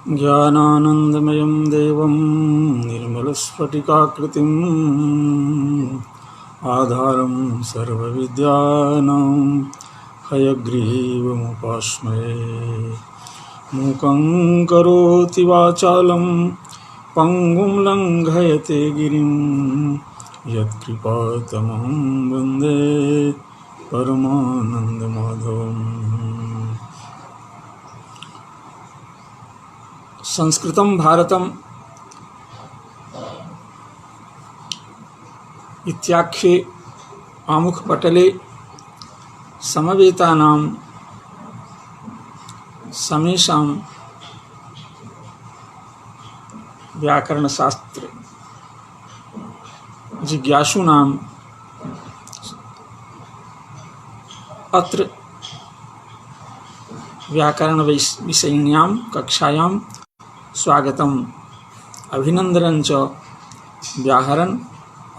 ज्ञानानन्दमयं देवं निर्मलस्फटिकाकृतिम् आधारं सर्वविद्यानां हयग्रीवमुपास्महे। मूकं करोति वाचालं पङ्गुं लङ्घयते गिरिं यत्कृपातमहं वन्दे परमानन्दमाधवम्। संस्कृतं भारतम इत्याख्ये आमुखपटले समवेतानां समेषां व्याकरणशास्त्र जिज्ञासूनाम् अत्र व्याकरण विषयिण्यां कक्षायां स्वागतम् अभिनंदनं च। व्याहरण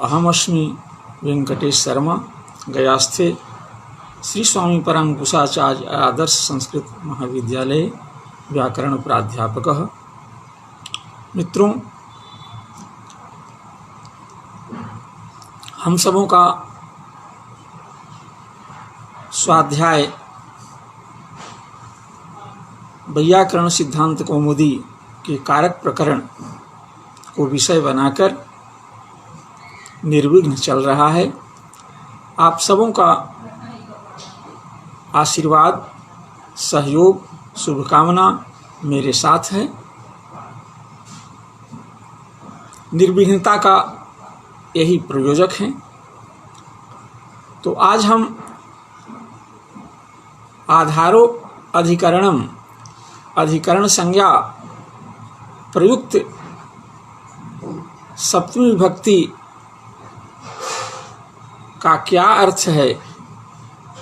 अहमस्मि वेंकटेश शर्मा, गयास्थे श्री स्वामी परांकुशाचार्य आदर्श संस्कृत महाविद्यालय व्याकरण प्राध्यापकः। मित्रों, हम सबों का स्वाध्याय वैयाकरण सिद्धांत कौमुदी के कारक प्रकरण को विषय बनाकर निर्विघ्न चल रहा है। आप सबों का आशीर्वाद, सहयोग, शुभकामना मेरे साथ है। निर्विघ्नता का यही प्रयोजक है। तो आज हम आधारो अधिकरणम अधिकरण संज्ञा प्रयुक्त सप्तमी विभक्ति का क्या अर्थ है,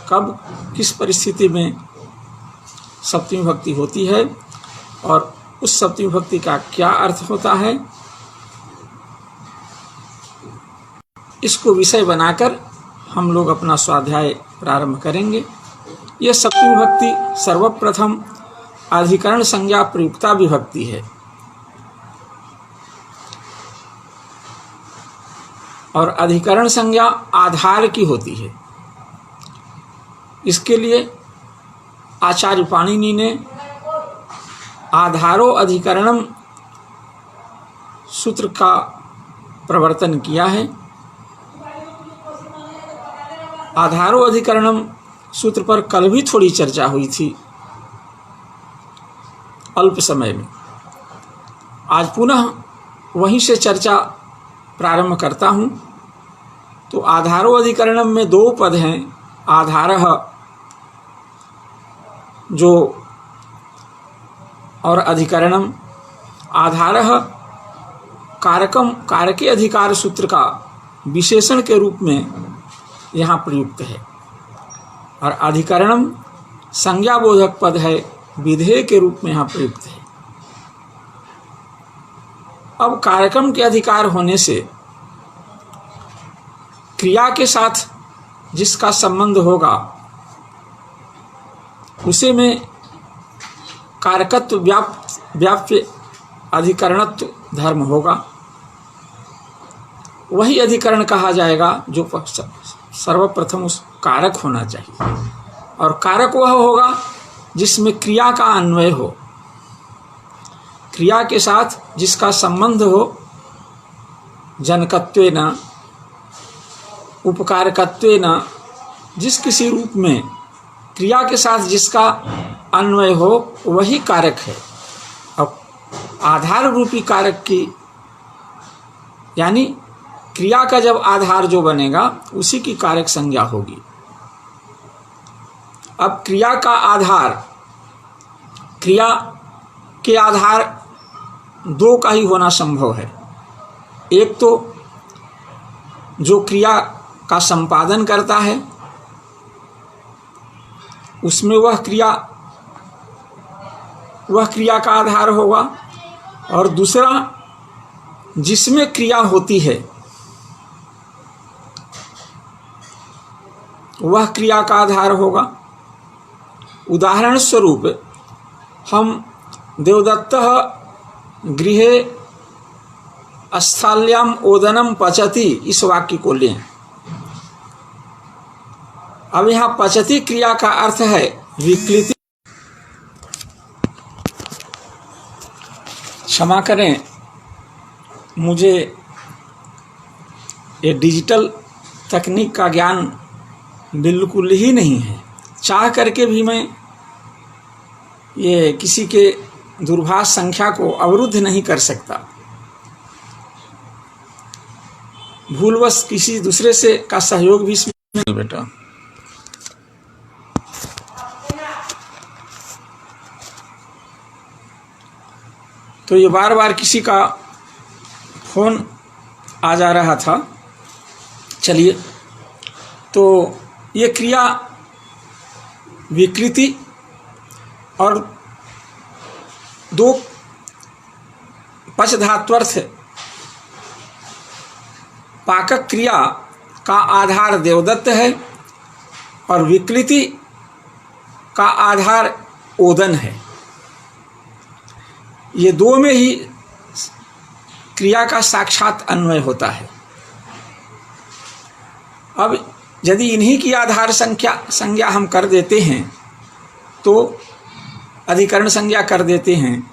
कब किस परिस्थिति में सप्तमी विभक्ति होती है और उस सप्तमी विभक्ति का क्या अर्थ होता है, इसको विषय बनाकर हम लोग अपना स्वाध्याय प्रारंभ करेंगे। यह सप्तमी विभक्ति सर्वप्रथम अधिकरण संज्ञा प्रयुक्ता विभक्ति है और अधिकरण संज्ञा आधार की होती है। इसके लिए आचार्य पाणिनि ने आधारो अधिकरणम सूत्र का प्रवर्तन किया है। आधारो अधिकरणम सूत्र पर कल भी थोड़ी चर्चा हुई थी अल्प समय में। आज पुनः वहीं से चर्चा प्रारंभ करता हूँ। तो आधारो अधिकरणम में दो पद हैं। आधारः जो और अधिकरणम। आधारः कारकम कारके अधिकार सूत्र का विशेषण के रूप में यहाँ प्रयुक्त है और अधिकरणम संज्ञाबोधक पद है, विधेय के रूप में यहाँ प्रयुक्त है। अब कारकम के अधिकार होने से क्रिया के साथ जिसका संबंध होगा उसे में कारकत्व व्याप्य अधिकरणत्व धर्म होगा। वही अधिकरण कहा जाएगा जो सर्वप्रथम उस कारक होना चाहिए। और कारक वह होगा जिसमें क्रिया का अन्वय हो, क्रिया के साथ जिसका संबंध हो, जनकत्वेन उपकारकत्वेन, जिस किसी रूप में क्रिया के साथ जिसका अन्वय हो वही कारक है। अब आधार रूपी कारक की यानी क्रिया का जब आधार जो बनेगा उसी की कारक संज्ञा होगी। अब क्रिया का आधार, क्रिया के आधार दो का ही होना संभव है। एक तो जो क्रिया का संपादन करता है उसमें वह क्रिया का आधार होगा, और दूसरा जिसमें क्रिया होती है वह क्रिया का आधार होगा। उदाहरण स्वरूप हम देवदत्तः गृहे स्थाल्याम ओदनम पचति, इस वाक्य को लें। अब यहाँ पचति क्रिया का अर्थ है विकृति। क्षमा करें, मुझे ये डिजिटल तकनीक का ज्ञान बिल्कुल ही नहीं है। चाह करके भी मैं ये किसी के दूरभाष संख्या को अवरुद्ध नहीं कर सकता। भूलवश किसी दूसरे से का सहयोग भी इसमें नहीं। बेटा तो ये बार बार किसी का फोन आ जा रहा था। चलिए, तो ये क्रिया विकृति और दो पचधात्वर्थ पाकक क्रिया का आधार देवदत्त है और विकृति का आधार ओदन है। ये दो में ही क्रिया का साक्षात अन्वय होता है। अब यदि इन्हीं की आधार संज्ञा हम कर देते हैं, तो अधिकरण संज्ञा कर देते हैं,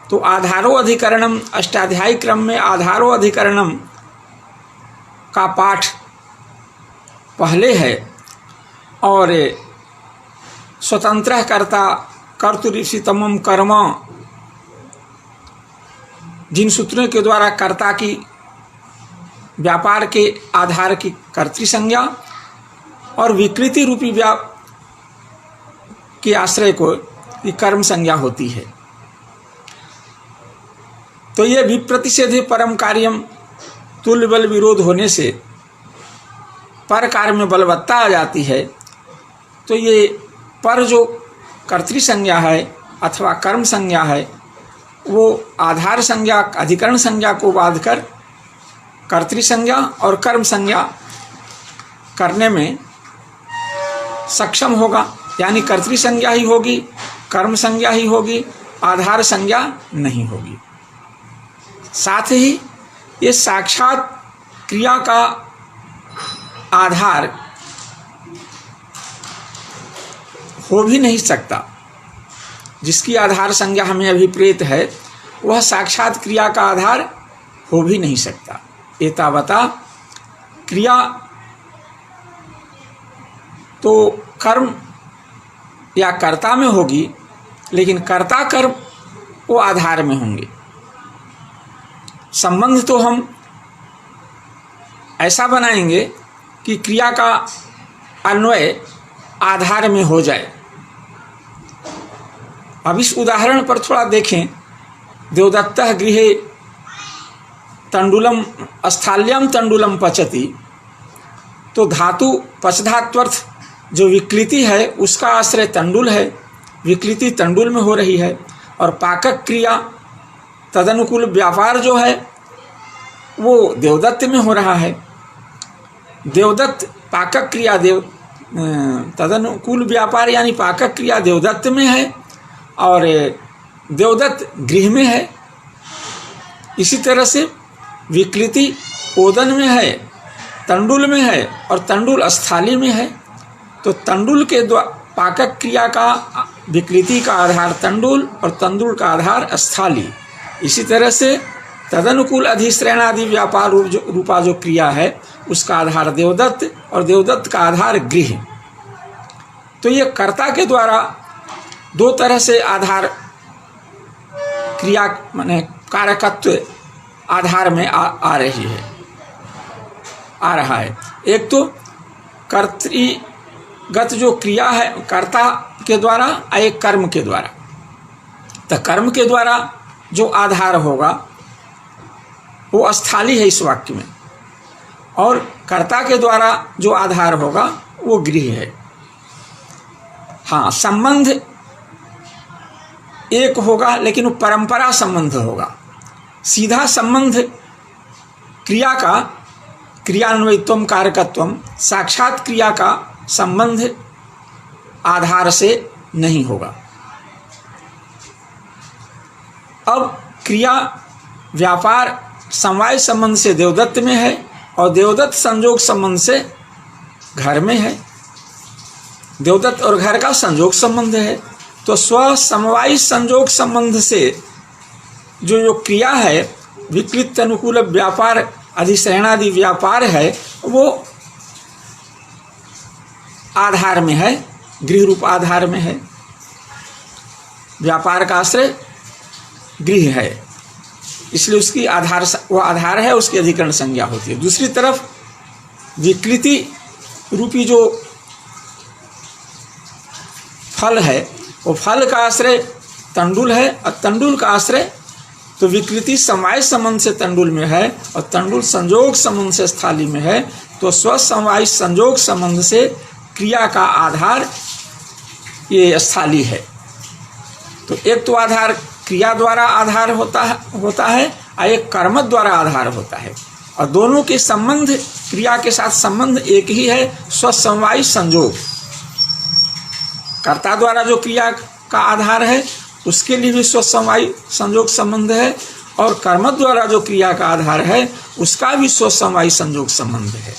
तो आधारो अधिकरणम, अष्टाध्यायी क्रम में आधारो अधिकरणम का पाठ पहले है और स्वतंत्र कर्ता कर्तुरिषितमम कर्म, जिन सूत्रों के द्वारा कर्ता की व्यापार के आधार की कर्तृ संज्ञा और विकृति रूपी के आश्रय को ये कर्म संज्ञा होती है। तो ये विप्रतिषेधे परम कार्यम, तुल्य बल विरोध होने से पर कार्य में बलवत्ता आ जाती है। तो ये पर जो कर्तृ संज्ञा है अथवा कर्म संज्ञा है, वो आधार संज्ञा अधिकरण संज्ञा को बाध कर कर्तृ संज्ञा और कर्म संज्ञा करने में सक्षम होगा। यानी कर्तृ संज्ञा ही होगी, कर्म संज्ञा ही होगी, आधार संज्ञा नहीं होगी। साथ ही ये साक्षात क्रिया का आधार हो भी नहीं सकता। जिसकी आधार संज्ञा हमें अभिप्रेत है, वह साक्षात क्रिया का आधार हो भी नहीं सकता। एतावता क्रिया तो कर्म या कर्ता में होगी, लेकिन कर्ता कर्म वो आधार में होंगे। संबंध तो हम ऐसा बनाएंगे कि क्रिया का अन्वय आधार में हो जाए। अब इस उदाहरण पर थोड़ा देखें। देवदत्तः गृहे तंडुलम स्थाल्यम तंडुलम पचति, तो धातु पचधात्वर्थ जो विकृति है उसका आश्रय तंडुल है, विकृति तंडुल में हो रही है। और पाकक क्रिया तदनुकूल व्यापार जो है वो देवदत्त में हो रहा है। देवदत्त पाकक क्रिया तदनुकूल व्यापार यानी पाकक क्रिया देवदत्त में है और देवदत्त गृह में है। इसी तरह से विकृति ओदन में है, तंडुल में है और तंडुल स्थाली में है। तो तंडुल के पाकक क्रिया का विकृति का आधार तंडुल और तंडुल का आधार स्थाली। इसी तरह से तदनुकूल अधिश्रयणादि व्यापार रूपा जो क्रिया है उसका आधार देवदत्त और देवदत्त का आधार गृह। तो ये कर्ता के द्वारा दो तरह से आधार क्रिया माने कारकत्व आधार में आ रहा है। एक तो कर्तृगत जो क्रिया है कर्ता के द्वारा, एक कर्म के द्वारा। तो कर्म के द्वारा जो आधार होगा वो स्थाली है इस वाक्य में, और कर्ता के द्वारा जो आधार होगा वो गृह है। हाँ, संबंध एक होगा लेकिन वो परंपरा संबंध होगा। सीधा संबंध क्रिया का क्रियान्वयित्वम कारकत्वम साक्षात क्रिया का संबंध आधार से नहीं होगा। अब क्रिया व्यापार समवाय संबंध से देवदत्त में है और देवदत्त संजोग संबंध से घर में है। देवदत्त और घर का संजोग संबंध है, तो स्व समवायी संजोग संबंध से जो क्रिया है, विकृत अनुकूल व्यापार अधिश्रयणादि व्यापार है, वो आधार में है, गृह रूप आधार में है। व्यापार का आश्रय गृह है, इसलिए उसकी आधार, वो आधार है, उसकी अधिकरण संज्ञा होती है। दूसरी तरफ विकृति रूपी जो फल है, वो फल का आश्रय तंडुल है, और तंडुल का आश्रय तो विकृति समवाय संबंध से तंडुल में है और तंडुल संजोग संबंध से स्थाली में है, तो स्वसमवाय संजोग संबंध से क्रिया का आधार ये स्थाली है। तो एक तो आधार क्रिया द्वारा आधार होता है और एक कर्म द्वारा आधार होता है, और दोनों के संबंध, क्रिया के साथ संबंध एक ही है, स्वसमवायी संजोग। कर्ता द्वारा जो क्रिया का आधार है उसके लिए भी स्वसमवायी संजोग संबंध है, और कर्म द्वारा जो क्रिया का आधार है उसका भी स्वसमवायी संजोग संबंध है।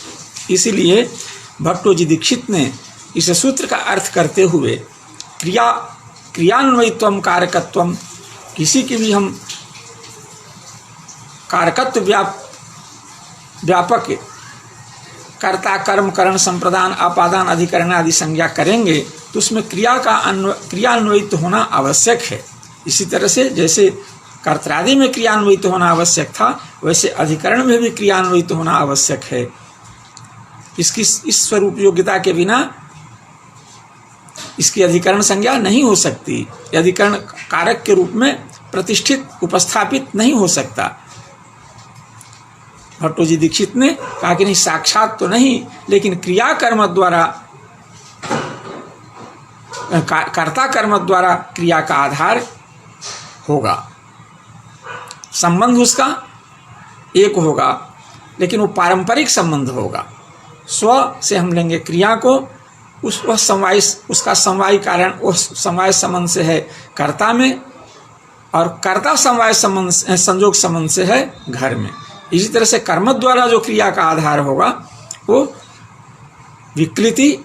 इसीलिए भट्टोजी दीक्षित ने इस सूत्र का अर्थ करते हुए क्रियान्वयित्वम कारकत्वम, किसी की भी हम कारकत्व व्यापक कर्ता कर्म करण संप्रदान अपादान अधिकरण आदि संज्ञा करेंगे तो उसमें क्रियान्वयित होना आवश्यक है। इसी तरह से जैसे कर्त्रादि में क्रियान्वयित होना आवश्यक था, वैसे अधिकरण में भी क्रियान्वयित होना आवश्यक है। इसकी इस स्वरूप योग्यता के बिना इसकी अधिकरण संज्ञा नहीं हो सकती, अधिकरण कारक के रूप में प्रतिष्ठित उपस्थापित नहीं हो सकता। भट्टोजी दीक्षित ने कहा कि नहीं, साक्षात तो नहीं, लेकिन क्रिया कर्म द्वारा, कर्ता कर्म द्वारा क्रिया का आधार होगा, संबंध उसका एक होगा, लेकिन वो पारंपरिक संबंध होगा। स्व से हम लेंगे क्रिया को, उसका समवायी कारण उस समवाय संबंध से है कर्ता में, और कर्ता समवाय संबंध संजोग संबंध से है घर में। इसी तरह से कर्म द्वारा जो क्रिया का आधार होगा वो विकृति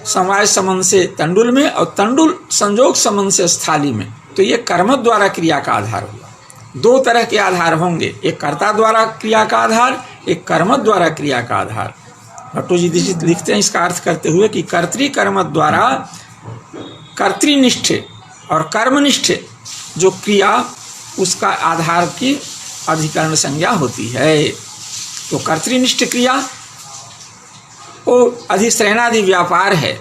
समवाय संबंध से तंडुल में और तंडुल संजोग संबंध से स्थाली में। तो ये कर्म द्वारा क्रिया का आधार होगा। दो तरह के आधार होंगे, एक कर्ता द्वारा क्रिया का आधार, एक कर्म द्वारा क्रिया का आधार। भट्टोजी दीक्षित लिखते हैं इसका अर्थ करते हुए कि कर्तृकर्म द्वारा कर्तृनिष्ठ और कर्मनिष्ठ जो क्रिया, उसका आधार की अधिकरण संज्ञा होती है। तो कर्तृनिष्ठ क्रिया वो अधिश्रयणादि व्यापार है,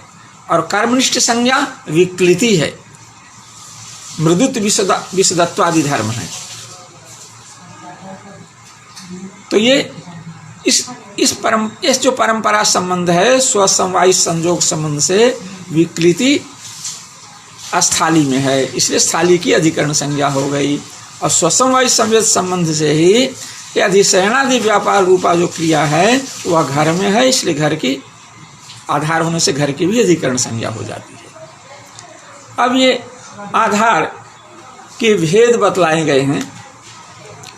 और कर्मनिष्ठ संज्ञा विक्लिति है, मृदुत्व विशदत्वादि धर्म है। तो ये इस जो परंपरा संबंध है, स्वसमवायी संजोग संबंध से विक्लिति स्थाली में है, इसलिए स्थाली की अधिकरण संज्ञा हो गई। और स्वसमवायी संवेद संबंध से ही ये अधिश्रयणादि व्यापार रूपा जो क्रिया है वह घर में है, इसलिए घर की आधार होने से घर की भी अधिकरण संज्ञा हो जाती है। अब ये आधार के भेद बतलाए गए हैं।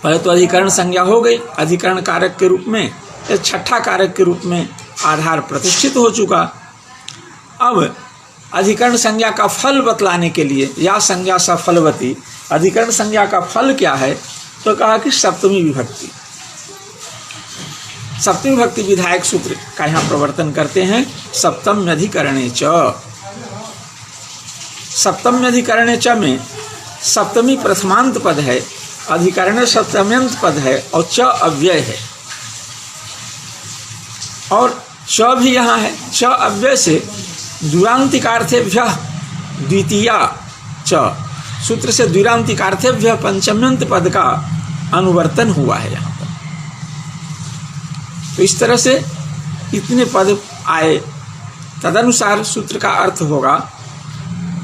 पहले तो अधिकरण संज्ञा हो गई, अधिकरण कारक के रूप में, छठा कारक के रूप में आधार प्रतिष्ठित हो चुका। अब अधिकरण संज्ञा का फल बतलाने के लिए, या संज्ञा सफलवती, अधिकरण संज्ञा का फल क्या है, तो कहा कि सप्तमी विभक्ति। सप्तमी विभक्ति विधायक सूत्र का यहाँ प्रवर्तन करते हैं। सप्तम्यधिकरणे च, सप्तम्यधिकरणे च में सप्तमी प्रथमांत पद है, अधिकरण सप्तम्यंत पद है, और च अव्यय है, और च भी यहाँ है। च अव्यय से द्विरांतिकार्थेभ्य द्वितीया च, सूत्र से द्विरांतिकार्थेभ्य पंचम्यंत पद का अनुवर्तन हुआ है यहाँ पर। तो इस तरह से इतने पद आए, तदनुसार सूत्र का अर्थ होगा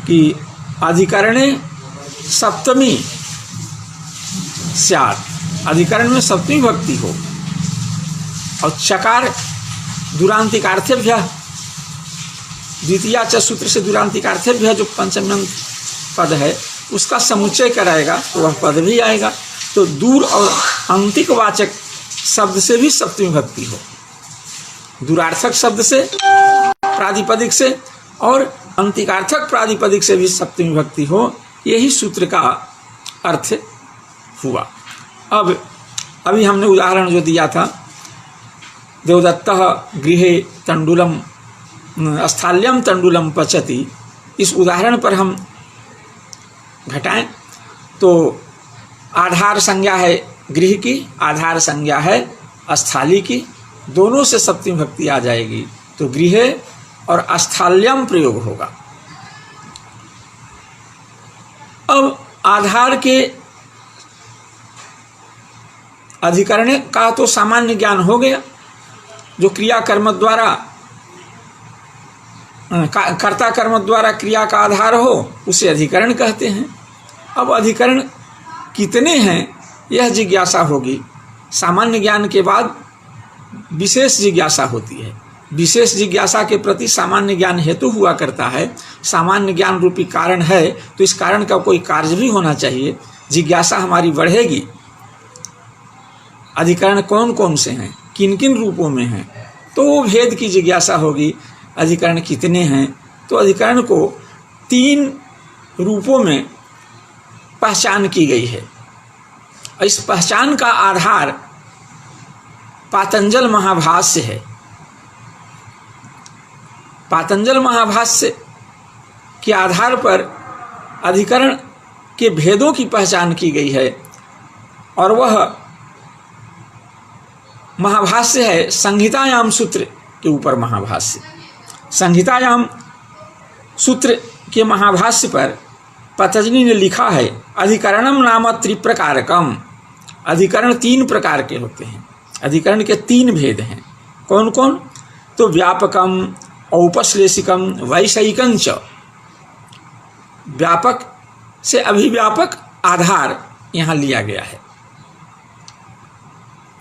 कि अधिकरणे सप्तमी स्यात्, अधिकरण में सप्तमी भक्ति हो, और चकार दुरांतिकार्थेभ्य द्वितीया च, सूत्र से दुरांतिकार्थेभ्य जो पंचम्यंत पद है उसका समुच्चय कराएगा तो वह पद भी आएगा। तो दूर और अंतिक वाचक शब्द से भी सप्तमी विभक्ति हो, दूरार्थक शब्द से प्रातिपदिक से और अंतिकार्थक प्रातिपदिक से भी सप्तमी विभक्ति हो, यही सूत्र का अर्थ हुआ। अब अभी हमने उदाहरण जो दिया था, देवदत्तः गृहे तंडुलम स्थाल्यम तंडुलम पचति, इस उदाहरण पर हम घटाएं तो आधार संज्ञा है गृह की, आधार संज्ञा है स्थाली की, दोनों से सप्तमी विभक्ति आ जाएगी तो गृह और स्थाल्यम प्रयोग होगा। अब आधार के अधिकरण का तो सामान्य ज्ञान हो गया, जो क्रिया कर्म द्वारा कर्ता कर्म द्वारा क्रिया का आधार हो उसे अधिकरण कहते हैं। अब अधिकरण कितने हैं यह जिज्ञासा होगी। सामान्य ज्ञान के बाद विशेष जिज्ञासा होती है। विशेष जिज्ञासा के प्रति सामान्य ज्ञान हेतु हुआ करता है। सामान्य ज्ञान रूपी कारण है तो इस कारण का कोई कार्य भी होना चाहिए, जिज्ञासा हमारी बढ़ेगी। अधिकरण कौन कौन से हैं, किन किन रूपों में हैं, तो वो भेद की जिज्ञासा होगी। अधिकरण कितने हैं, तो अधिकरण को 3 रूपों में पहचान की गई है। इस पहचान का आधार पातंजल महाभाष्य है। पातंजल महाभाष्य के आधार पर अधिकरण के भेदों की पहचान की गई है और वह महाभाष्य है संहितायाम सूत्र के ऊपर महाभाष्य। संहितायाम सूत्र के महाभाष्य पर पतंजलि ने लिखा है अधिकरणम नाम त्रिप्रकारकम। अधिकरण 3 प्रकार के होते हैं। अधिकरण के 3 भेद हैं। कौन कौन? तो व्यापकम, औपश्लेषिकम, वैषयिकं च। व्यापक से अभिव्यापक आधार यहाँ लिया गया है।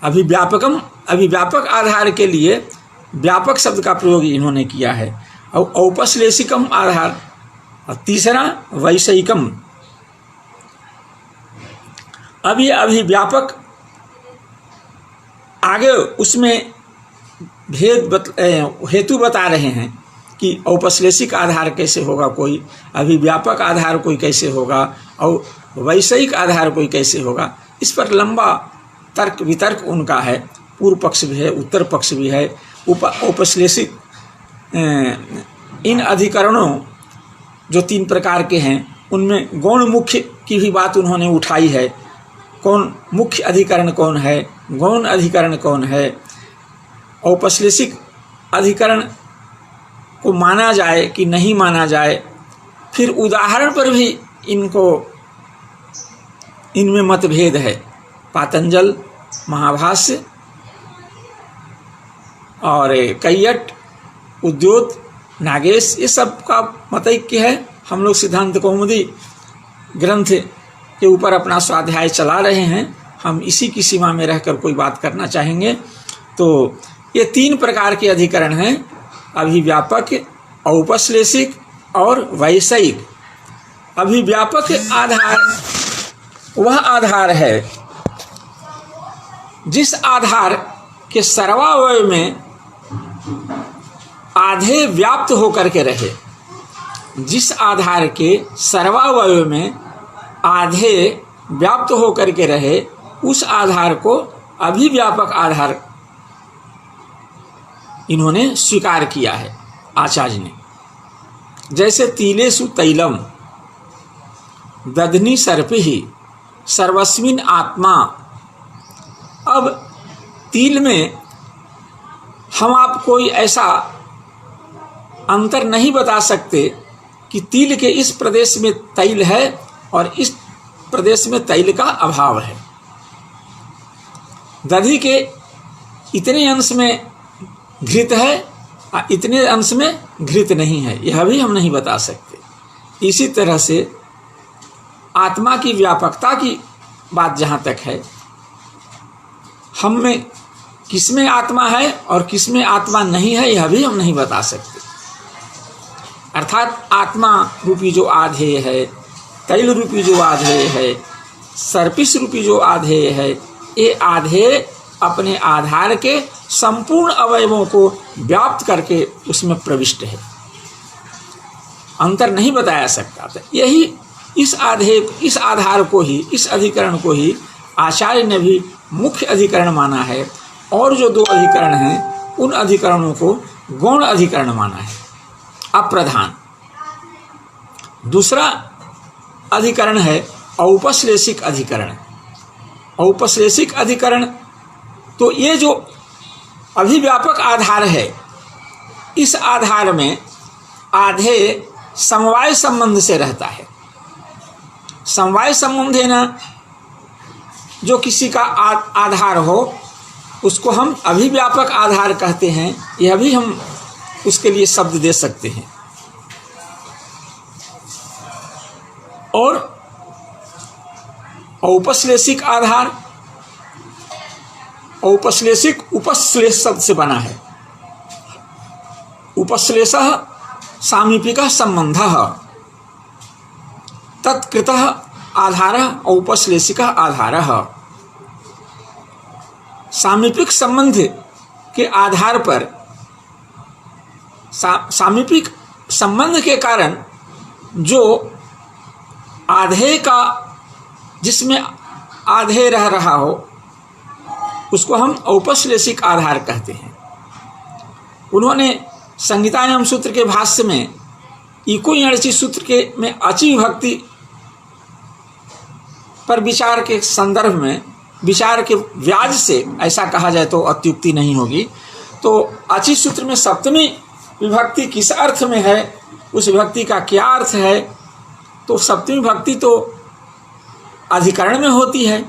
अभिव्यापक आधार के लिए व्यापक शब्द का प्रयोग इन्होंने किया है और औपश्लेषिकम आधार, और तीसरा वैषयिकम। अब ये अभिव्यापक आगे उसमें भेद हेतु बता रहे हैं कि औपश्लेषिक आधार कैसे होगा कोई, अभिव्यापक आधार कोई कैसे होगा और वैषयिक आधार कोई कैसे होगा। इस पर लंबा तर्क वितर्क उनका है। पूर्व पक्ष भी है, उत्तर पक्ष भी है। औपश्लेषिक इन अधिकरणों जो 3 प्रकार के हैं उनमें गौण मुख्य की भी बात उन्होंने उठाई है। कौन मुख्य अधिकरण कौन है, गौण अधिकरण कौन है, औपश्लेषिक अधिकरण को माना जाए कि नहीं माना जाए। फिर उदाहरण पर भी इनमें मतभेद है। पातंजल महाभाष्य और कैयट, उद्योत, नागेश, ये सब का मतैक्य है। हम लोग सिद्धांत कौमुदी ग्रंथ के ऊपर अपना स्वाध्याय चला रहे हैं। हम इसी की सीमा में रहकर कोई बात करना चाहेंगे। तो ये 3 प्रकार के अधिकरण हैं, अभिव्यापक, औपश्लेषिक और वैषयिक। अभिव्यापक आधार वह आधार है जिस आधार के सर्वावयव में आधे व्याप्त होकर के रहे। जिस आधार के सर्वावयव में आधे व्याप्त होकर के रहे उस आधार को अभिव्यापक आधार इन्होंने स्वीकार किया है आचार्य ने। जैसे तिलेषु तैलम दधनी सर्पिहि सर्वस्मिन् आत्मा। अब तिल में हम आप कोई ऐसा अंतर नहीं बता सकते कि तिल के इस प्रदेश में तैल है और इस प्रदेश में तैल का अभाव है। दधि के इतने अंश में घृत है और इतने अंश में घृत नहीं है, यह भी हम नहीं बता सकते। इसी तरह से आत्मा की व्यापकता की बात जहाँ तक है, हम में किसमें आत्मा है और किसमें आत्मा नहीं है यह भी हम नहीं बता सकते। अर्थात आत्मा रूपी जो आधेय है तैल रूपी जो आधेय है, सर्पिस रूपी जो आधेय है, ये आधेय अपने आधार के संपूर्ण अवयवों को व्याप्त करके उसमें प्रविष्ट है, अंतर नहीं बताया सकता था। यही इस आधार को ही, इस अधिकरण को ही आचार्य ने भी मुख्य अधिकरण माना है, और जो दो अधिकरण हैं उन अधिकरणों को गौण अधिकरण माना है, अप्रधान। दूसरा अधिकरण है औपश्लेषिक अधिकरण। औपश्लेषिक अधिकरण तो ये जो अभिव्यापक आधार है, इस आधार में आधेय समवाय संबंध से रहता है। समवाय संबंध है ना, जो किसी का आधार हो उसको हम अभिव्यापक आधार कहते हैं। यह भी हम उसके लिए शब्द दे सकते हैं। और औपश्लेषिक आधार, औपश्लेषिक उपश्लेष शब्द से बना है। उपश्लेषः सामीपिकः संबंधः, तत्कृतः आधारः औपश्लेषिकः आधारः। सामीपिक संबंध के आधार पर, सामीपिक संबंध के कारण जो आधेय का, जिसमें आधेय रह रहा हो, उसको हम औपश्लेषिक आधार कहते हैं। उन्होंने संहितायाम सूत्र के भाष्य में इको यणचि सूत्र के में अचि विभक्ति पर विचार के संदर्भ में, विचार के व्याज से ऐसा कहा जाए तो अत्युक्ति नहीं होगी। तो अचि सूत्र में सप्तमी विभक्ति किस अर्थ में है, उस विभक्ति का क्या अर्थ है, तो सप्तमी विभक्ति तो अधिकरण में होती है।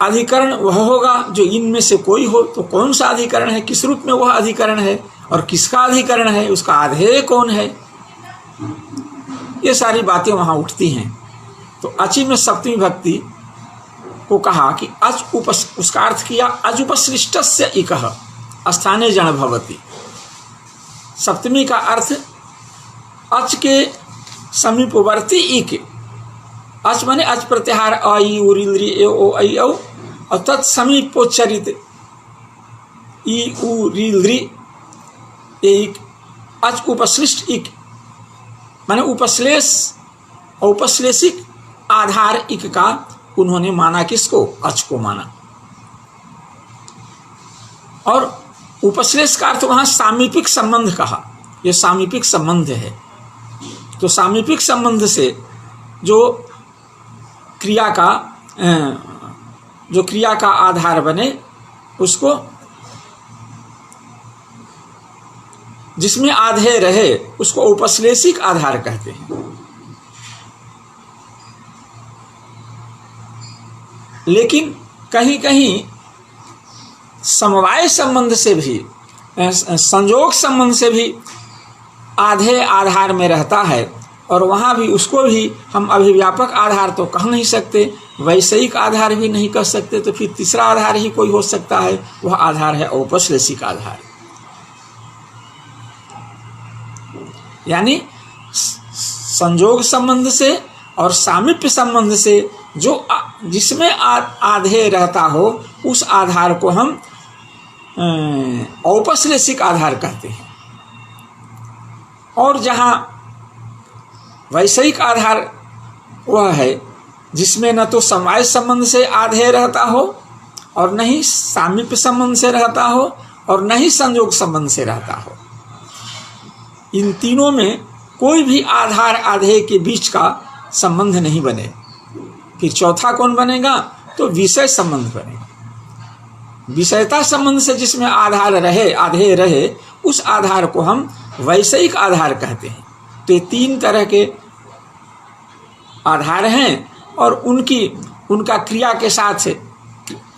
अधिकरण वह होगा जो इनमें से कोई हो। तो कौन सा अधिकरण है, किस रूप में वह अधिकरण है, और किसका अधिकरण है, उसका आधेय कौन है, ये सारी बातें वहाँ उठती हैं। तो अचि में सप्तमी विभक्ति को कहा कि उसका अर्थ किया अजुपसृष्टस्य इकः स्थाने जन भवति। सप्तमी का अर्थ अच के समीपवर्ती इक, अच माने अच प्रत्याहार अ ई उ ऋ लृ ए ओ ऐ औ, और तत्समीपोच्चरित ई उ ऋ लृ एक, अच उपश्लिष्ट इक माने उपश्लेष, औपश्लेषिक आधार इक का उन्होंने माना, किसको, अच को माना। और उपश्लेष का अर्थ वहां सामीपिक संबंध कहा, यह सामीपिक संबंध है। तो सामीपिक संबंध से जो क्रिया का आधार बने, उसको, जिसमें आधेय रहे, उसको औपश्लेषिक आधार कहते हैं। लेकिन कहीं कहीं समवाय संबंध से भी, संयोग संबंध से भी आधेय आधार में रहता है, और वहाँ भी उसको भी हम अभिव्यापक आधार तो कह नहीं सकते, वैषयिक आधार भी नहीं कह सकते। तो फिर तीसरा आधार ही कोई हो सकता है, वह आधार है औपश्लेषिक आधार। यानी संयोग संबंध से और सामीप्य संबंध से जो जिसमें आधेय रहता हो, उस आधार को हम औपश्लेषिक आधार कहते हैं। और जहाँ वैषयिक आधार वह है जिसमें न तो समवाय संबंध से आधेय रहता हो, और न ही सामीप्य संबंध से रहता हो, और न ही संयोग संबंध से रहता हो। इन तीनों में कोई भी आधार आधेय के बीच का संबंध नहीं बने। फिर चौथा कौन बनेगा, तो विषय संबंध बनेगा। विषयता संबंध से जिसमें आधार रहे, आधेय रहे, उस आधार को हम वैषयिक आधार कहते हैं। तो ये तीन तरह के आधार हैं, और उनका क्रिया के साथ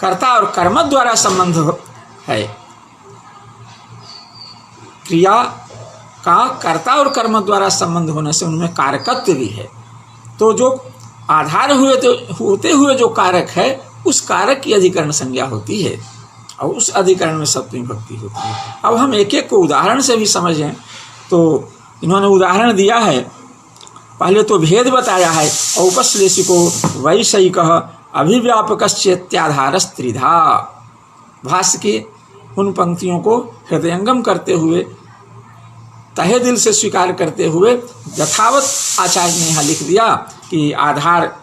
कर्ता और कर्म द्वारा संबंध है। क्रिया का कर्ता और कर्म द्वारा संबंध होने से उनमें कारकत्व भी है। तो जो आधार होते हुए जो कारक है, उस कारक की अधिकरण संज्ञा होती है, और उस अधिकरण में सप्तमी विभक्ति होती है। अब हम एक एक को उदाहरण से भी समझें। तो इन्होंने उदाहरण दिया है पहले तो भेद बताया है, औपश्लेषिको वैषयिकः अभिव्यापकश्चेत्याधारस्त्रिधा। भाष्य की उन पंक्तियों को हृदयंगम करते हुए, तहे दिल से स्वीकार करते हुए यथावत आचार्य ने यहाँ लिख दिया कि आधार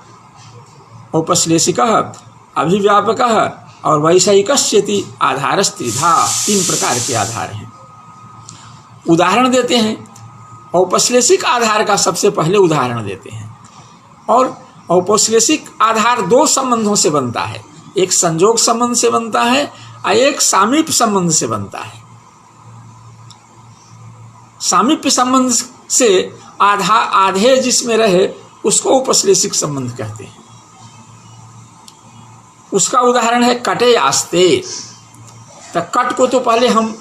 औपश्लेषिकः अभिव्यापकः और वैषयिकश्चेति आधारस्त्रिधा, 3 प्रकार के आधार हैं। उदाहरण देते हैं, औपश्लेषिक आधार का सबसे पहले उदाहरण देते हैं। और औपश्लेषिक आधार 2 संबंधों से बनता है, एक संयोग संबंध से बनता है और एक सामीप्य संबंध से बनता है। सामीप्य संबंध से आधे जिसमें रहे उसको औपश्लेषिक संबंध कहते हैं। उसका उदाहरण है कटे आस्ते। तो कट को तो पहले हम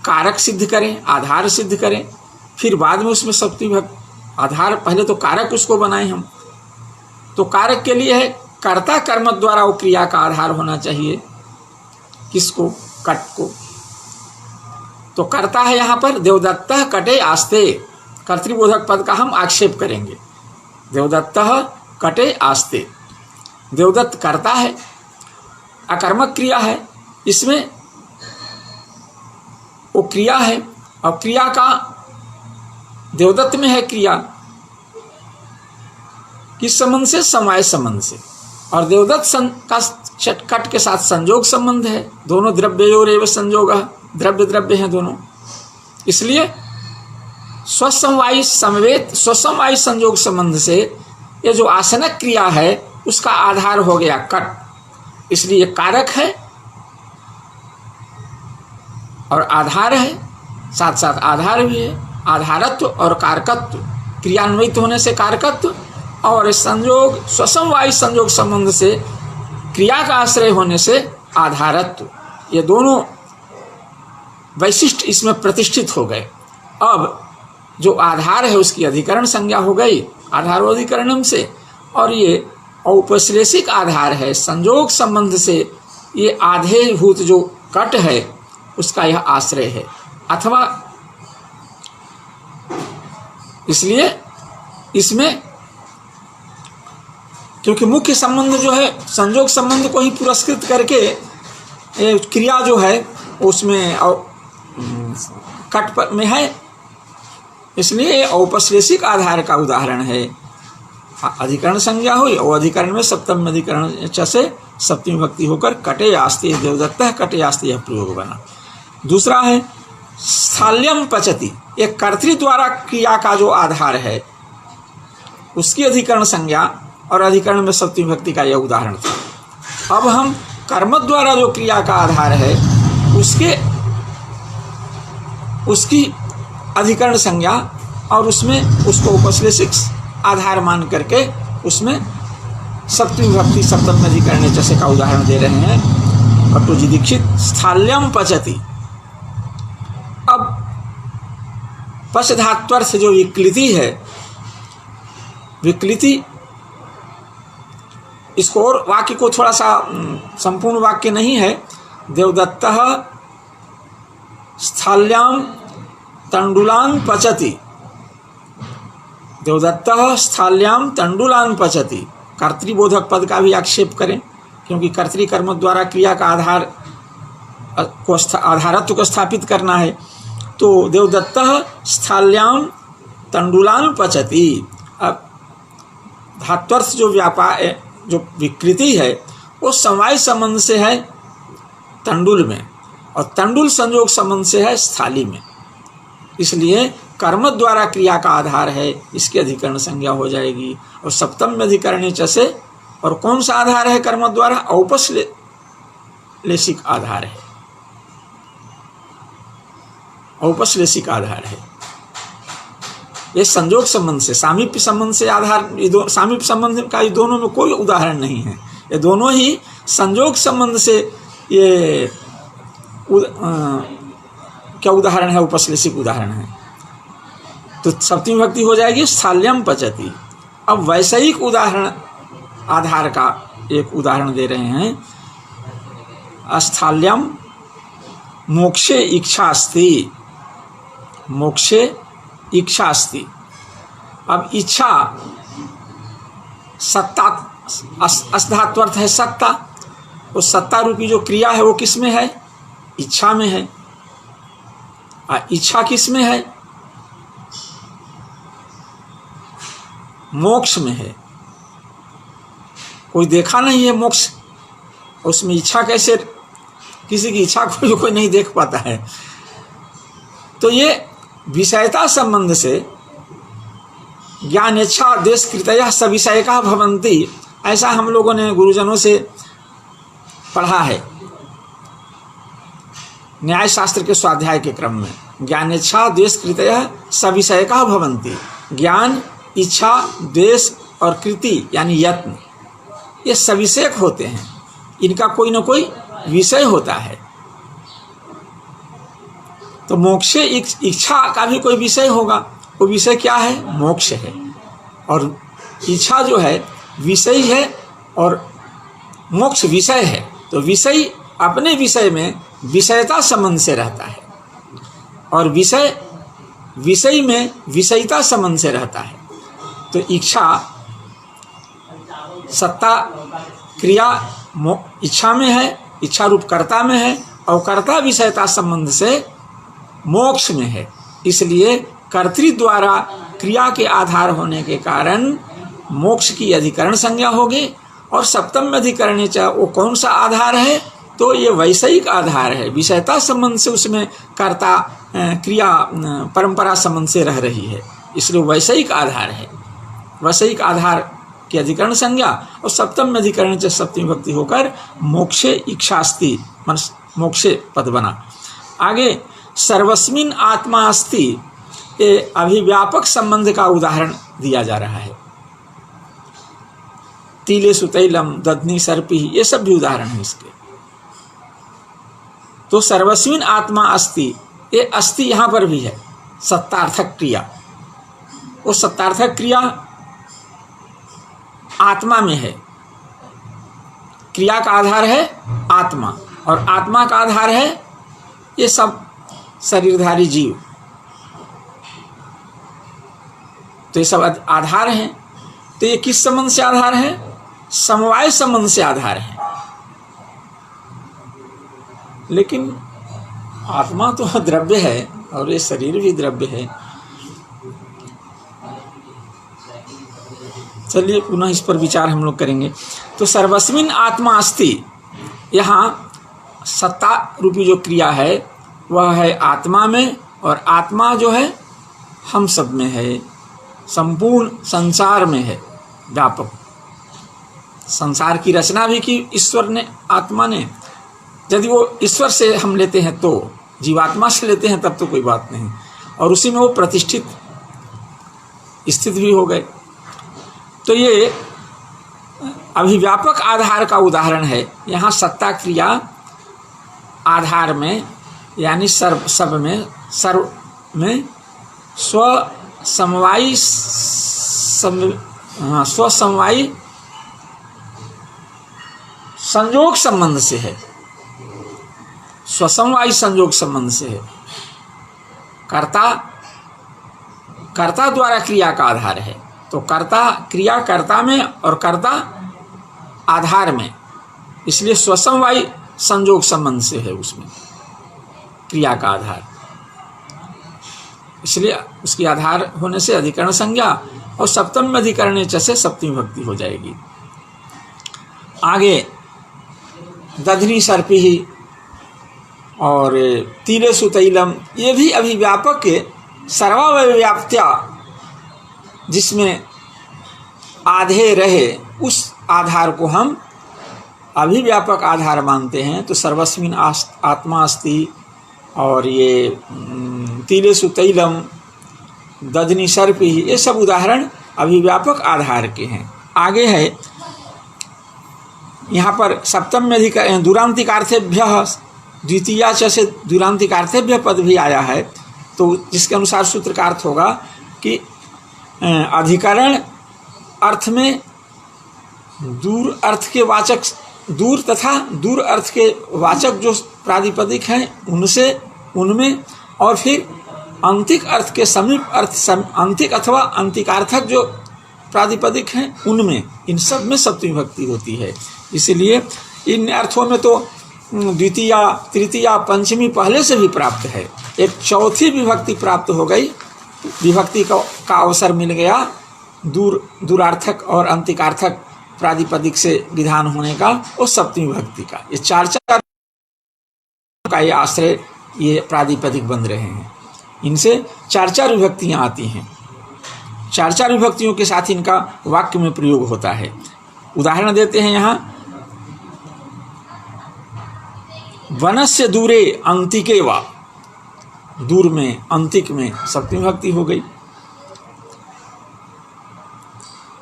कारक सिद्ध करें, आधार सिद्ध करें, फिर बाद में उसमें सप्तमी विभक्ति आधार, पहले तो कारक उसको बनाए हम। तो कारक के लिए है कर्ता कर्म द्वारा वो क्रिया का आधार होना चाहिए। किसको? कट को। तो कर्ता है यहाँ पर देवदत्तः कटे आस्ते, कर्तृबोधक पद का हम आक्षेप करेंगे। देवदत्तः कटे आस्ते, देवदत्त कर्ता है, अकर्मक क्रिया है, इसमें वो क्रिया है। और क्रिया का देवदत्त में है क्रिया किस संबंध से? समवाय संबंध से। और देवदत्त का कट के साथ संयोग संबंध है, दोनों द्रव्योरेव संयोग, द्रव्य द्रव्य हैं दोनों, इसलिए स्वसमवायी समवेत स्वसमवायी संयोग संबंध से ये जो आसनक क्रिया है उसका आधार हो गया कट, इसलिए कारक है और आधार है, साथ साथ आधार भी है। आधारत्व और कारकत्व, क्रियान्वित होने से कारकत्व और संयोग स्वसमवायी संयोग संबंध से क्रिया का आश्रय होने से आधारत्व, ये दोनों वैशिष्ट इसमें प्रतिष्ठित हो गए। अब जो आधार है उसकी अधिकरण संज्ञा हो गई आधारोधिकरणम से, और ये औपश्लेषिक आधार है संयोग संबंध से, ये आधेभूत जो कट है उसका यह आश्रय है। अथवा इसलिए इसमें क्योंकि मुख्य संबंध जो है संयोग संबंध को ही पुरस्कृत करके क्रिया जो है उसमें कट पर में है, इसलिए औपश्लेषिक आधार का उदाहरण है। अधिकरण संज्ञा हुई और अधिकरण में सप्तम अधिकरण च से सप्तमी विभक्ति होकर कटे आस्ते देवदत्तः कटे आस्ते यह प्रयोग बना। दूसरा है स्थाल्यम पचति, एक कर्तृ द्वारा क्रिया का जो आधार है उसकी अधिकरण संज्ञा और अधिकरण में सप्तमी विभक्ति का यह उदाहरण था। अब हम कर्म द्वारा जो क्रिया का आधार है उसकी अधिकरण संज्ञा और उसमें उसको उपश्लेषिक आधार मान करके उसमें सप्तमी विभक्ति सप्तम अधिकरण जैसे का उदाहरण दे रहे हैं भट्टोजी दीक्षित। स्थाल्यम पचति, अब पच धात्वर्थ जो विकृति है, विकृति इसको और वाक्य को थोड़ा सा संपूर्ण वाक्य नहीं है। देवदत्तः स्थाल्याम तंडुलान पचति, देवदत्तः स्थाल्याम तंडुलान पचति, कर्तृबोधक पद का भी आक्षेप करें क्योंकि कर्तृकर्म द्वारा क्रिया का आधार को आधारत्व को स्थापित करना है। तो देवदत्तः स्थाल्याम तंडुलान पचति, अब धात्वर्थ जो व्यापार जो विकृति है वो समवाय संबंध से है तंडुल में और तंडुल संयोग संबंध से है स्थाली में, इसलिए कर्म द्वारा क्रिया का आधार है, इसकी अधिकरण संज्ञा हो जाएगी। और सप्तम में अधिकरण च से, और कौन सा आधार है कर्म द्वारा? औपश्लेषिक आधार है, औपश्लेषिक आधार है। ये संयोग संबंध से सामीप्य संबंध से आधार, सामीप्य संबंध का ये दोनों में कोई उदाहरण नहीं है, ये दोनों ही संयोग संबंध से ये क्या उदाहरण है? उपश्लेषिक उदाहरण है। तो सप्तमी विभक्ति हो जाएगी स्थाल्यम पचति। अब वैषयिक उदाहरण आधार का एक उदाहरण दे रहे हैं। स्थाल्यम मोक्षे इच्छा अस्ति, मोक्षे इच्छा अस्ति, अब इच्छा सत्ता, अस्धात्वर्थ है सत्ता, वो सत्ता रूपी जो क्रिया है वो किस में है? इच्छा में है। इच्छा किस में है? मोक्ष में है। कोई देखा नहीं है मोक्ष, उसमें इच्छा कैसे? किसी की इच्छा को कोई नहीं देख पाता है। तो ये विषयता संबंध से ज्ञान इच्छा देश कृतयः सविषयका भवन्ति, ऐसा हम लोगों ने गुरुजनों से पढ़ा है न्याय शास्त्र के स्वाध्याय के क्रम में। ज्ञान इच्छा देश कृतयः सविषयका भवन्ति, ज्ञान इच्छा देश और कृति यानी यत्न ये सविषयक होते हैं, इनका कोई ना कोई विषय होता है। तो मोक्षे इच्छा का भी कोई विषय होगा, वो विषय क्या है? मोक्ष है। और इच्छा जो है विषय है और मोक्ष विषय है। तो विषय अपने विषय में विषयता संबंध से रहता है और विषय विषय में विषयता संबंध से रहता है। तो इच्छा सत्ता क्रिया इच्छा में है, इच्छा रूप कर्ता में है, और कर्ता विषयता संबंध से मोक्ष में है। इसलिए कर्तृ द्वारा क्रिया के आधार होने के कारण मोक्ष की अधिकरण संज्ञा होगी। और सप्तम अधिकरण वो कौन सा आधार है? तो ये वैषयिक आधार है, विषयता संबंध से उसमें कर्ता क्रिया परंपरा संबंध से रह रही है, इसलिए वैषयिक आधार है। वैषयिक आधार की अधिकरण संज्ञा और सप्तम अधिकरण से सप्तमी विभक्ति होकर मोक्षे इच्छास्ति मन मोक्षे पद बना। आगे सर्वस्मिन आत्मा अस्ति, ये अभिव्यापक संबंध का उदाहरण दिया जा रहा है। तिलेषु तैलम दध्नि सर्पि, ये सब भी उदाहरण है इसके। तो सर्वस्मिन आत्मा अस्ति, ये अस्ति यहां पर भी है सत्तार्थक क्रिया। वो सत्तार्थक क्रिया आत्मा में है, क्रिया का आधार है आत्मा और आत्मा का आधार है ये सब शरीरधारी जीव। तो ये सब आधार हैं। तो ये किस संबंध से आधार है? समवाय संबंध से आधार है। लेकिन आत्मा तो द्रव्य है और ये शरीर भी द्रव्य है। चलिए पुनः इस पर विचार हम लोग करेंगे। तो सर्वस्मिन आत्मा अस्ति, यहाँ सत्ता रूपी जो क्रिया है वह है आत्मा में, और आत्मा जो है हम सब में है, संपूर्ण संसार में है, व्यापक। संसार की रचना भी की ईश्वर ने, आत्मा ने। यदि वो ईश्वर से हम लेते हैं तो, जीवात्मा से लेते हैं तब तो कोई बात नहीं, और उसी में वो प्रतिष्ठित स्थित भी हो गए। तो ये अभिव्यापक आधार का उदाहरण है। यहाँ सत्ता क्रिया आधार में यानी सर्व में स्वसमवायी संयोग संबंध से है, स्वसमवायी संयोग संबंध से है। कर्ता द्वारा क्रिया का आधार है। तो कर्ता क्रिया कर्ता में और कर्ता आधार में, इसलिए स्वसमवायी संयोग संबंध से है उसमें क्रिया का आधार, इसलिए उसकी आधार होने से अधिकरण संज्ञा और सप्तम अधिकरण से सप्तमी विभक्ति हो जाएगी। आगे दध्नि सर्पि और तिलेषु तैलम, ये भी अभिव्यापक के सर्वाव्याप्त्या, जिसमें आधे रहे उस आधार को हम अभिव्यापक आधार मानते हैं। तो सर्वस्मिन आत्मा अस्ति और ये तिलेषु तैलम दध्नि सर्पि, ये सब उदाहरण अभिव्यापक आधार के हैं। आगे है यहाँ पर सप्तम में अधिकरण दुरांतिकार्थेभ्यः द्वितीया च से दुरांतिकार्थेभ्य पद भी आया है। तो जिसके अनुसार सूत्र का अर्थ होगा कि अधिकरण अर्थ में दूर अर्थ के वाचक, दूर तथा दूर अर्थ के वाचक जो प्रातिपदिक हैं उनसे, उनमें, और फिर अंतिक अर्थ के समीप अर्थ अंतिक अथवा अंतिकार्थक जो प्रातिपदिक हैं उनमें, इन सब में सप्तमी विभक्ति होती है। इसलिए इन अर्थों में तो द्वितीया, तृतीया, पंचमी पहले से भी प्राप्त है। एक चौथी विभक्ति प्राप्त हो गई, विभक्ति का अवसर मिल गया दूरार्थक और अंतिकार्थक प्रातिपदिक से विधान होने का, और सप्तमी विभक्ति का। ये चार का ये आश्रय, ये प्रातिपदिक बन रहे हैं। इनसे चार चार विभक्तियां आती हैं। चार चार विभक्तियों के साथ इनका वाक्य में प्रयोग होता है। उदाहरण देते हैं यहाँ, वनस्य दूरे अंतिके वा, दूर में, अंतिक में सप्तमी विभक्ति हो गई।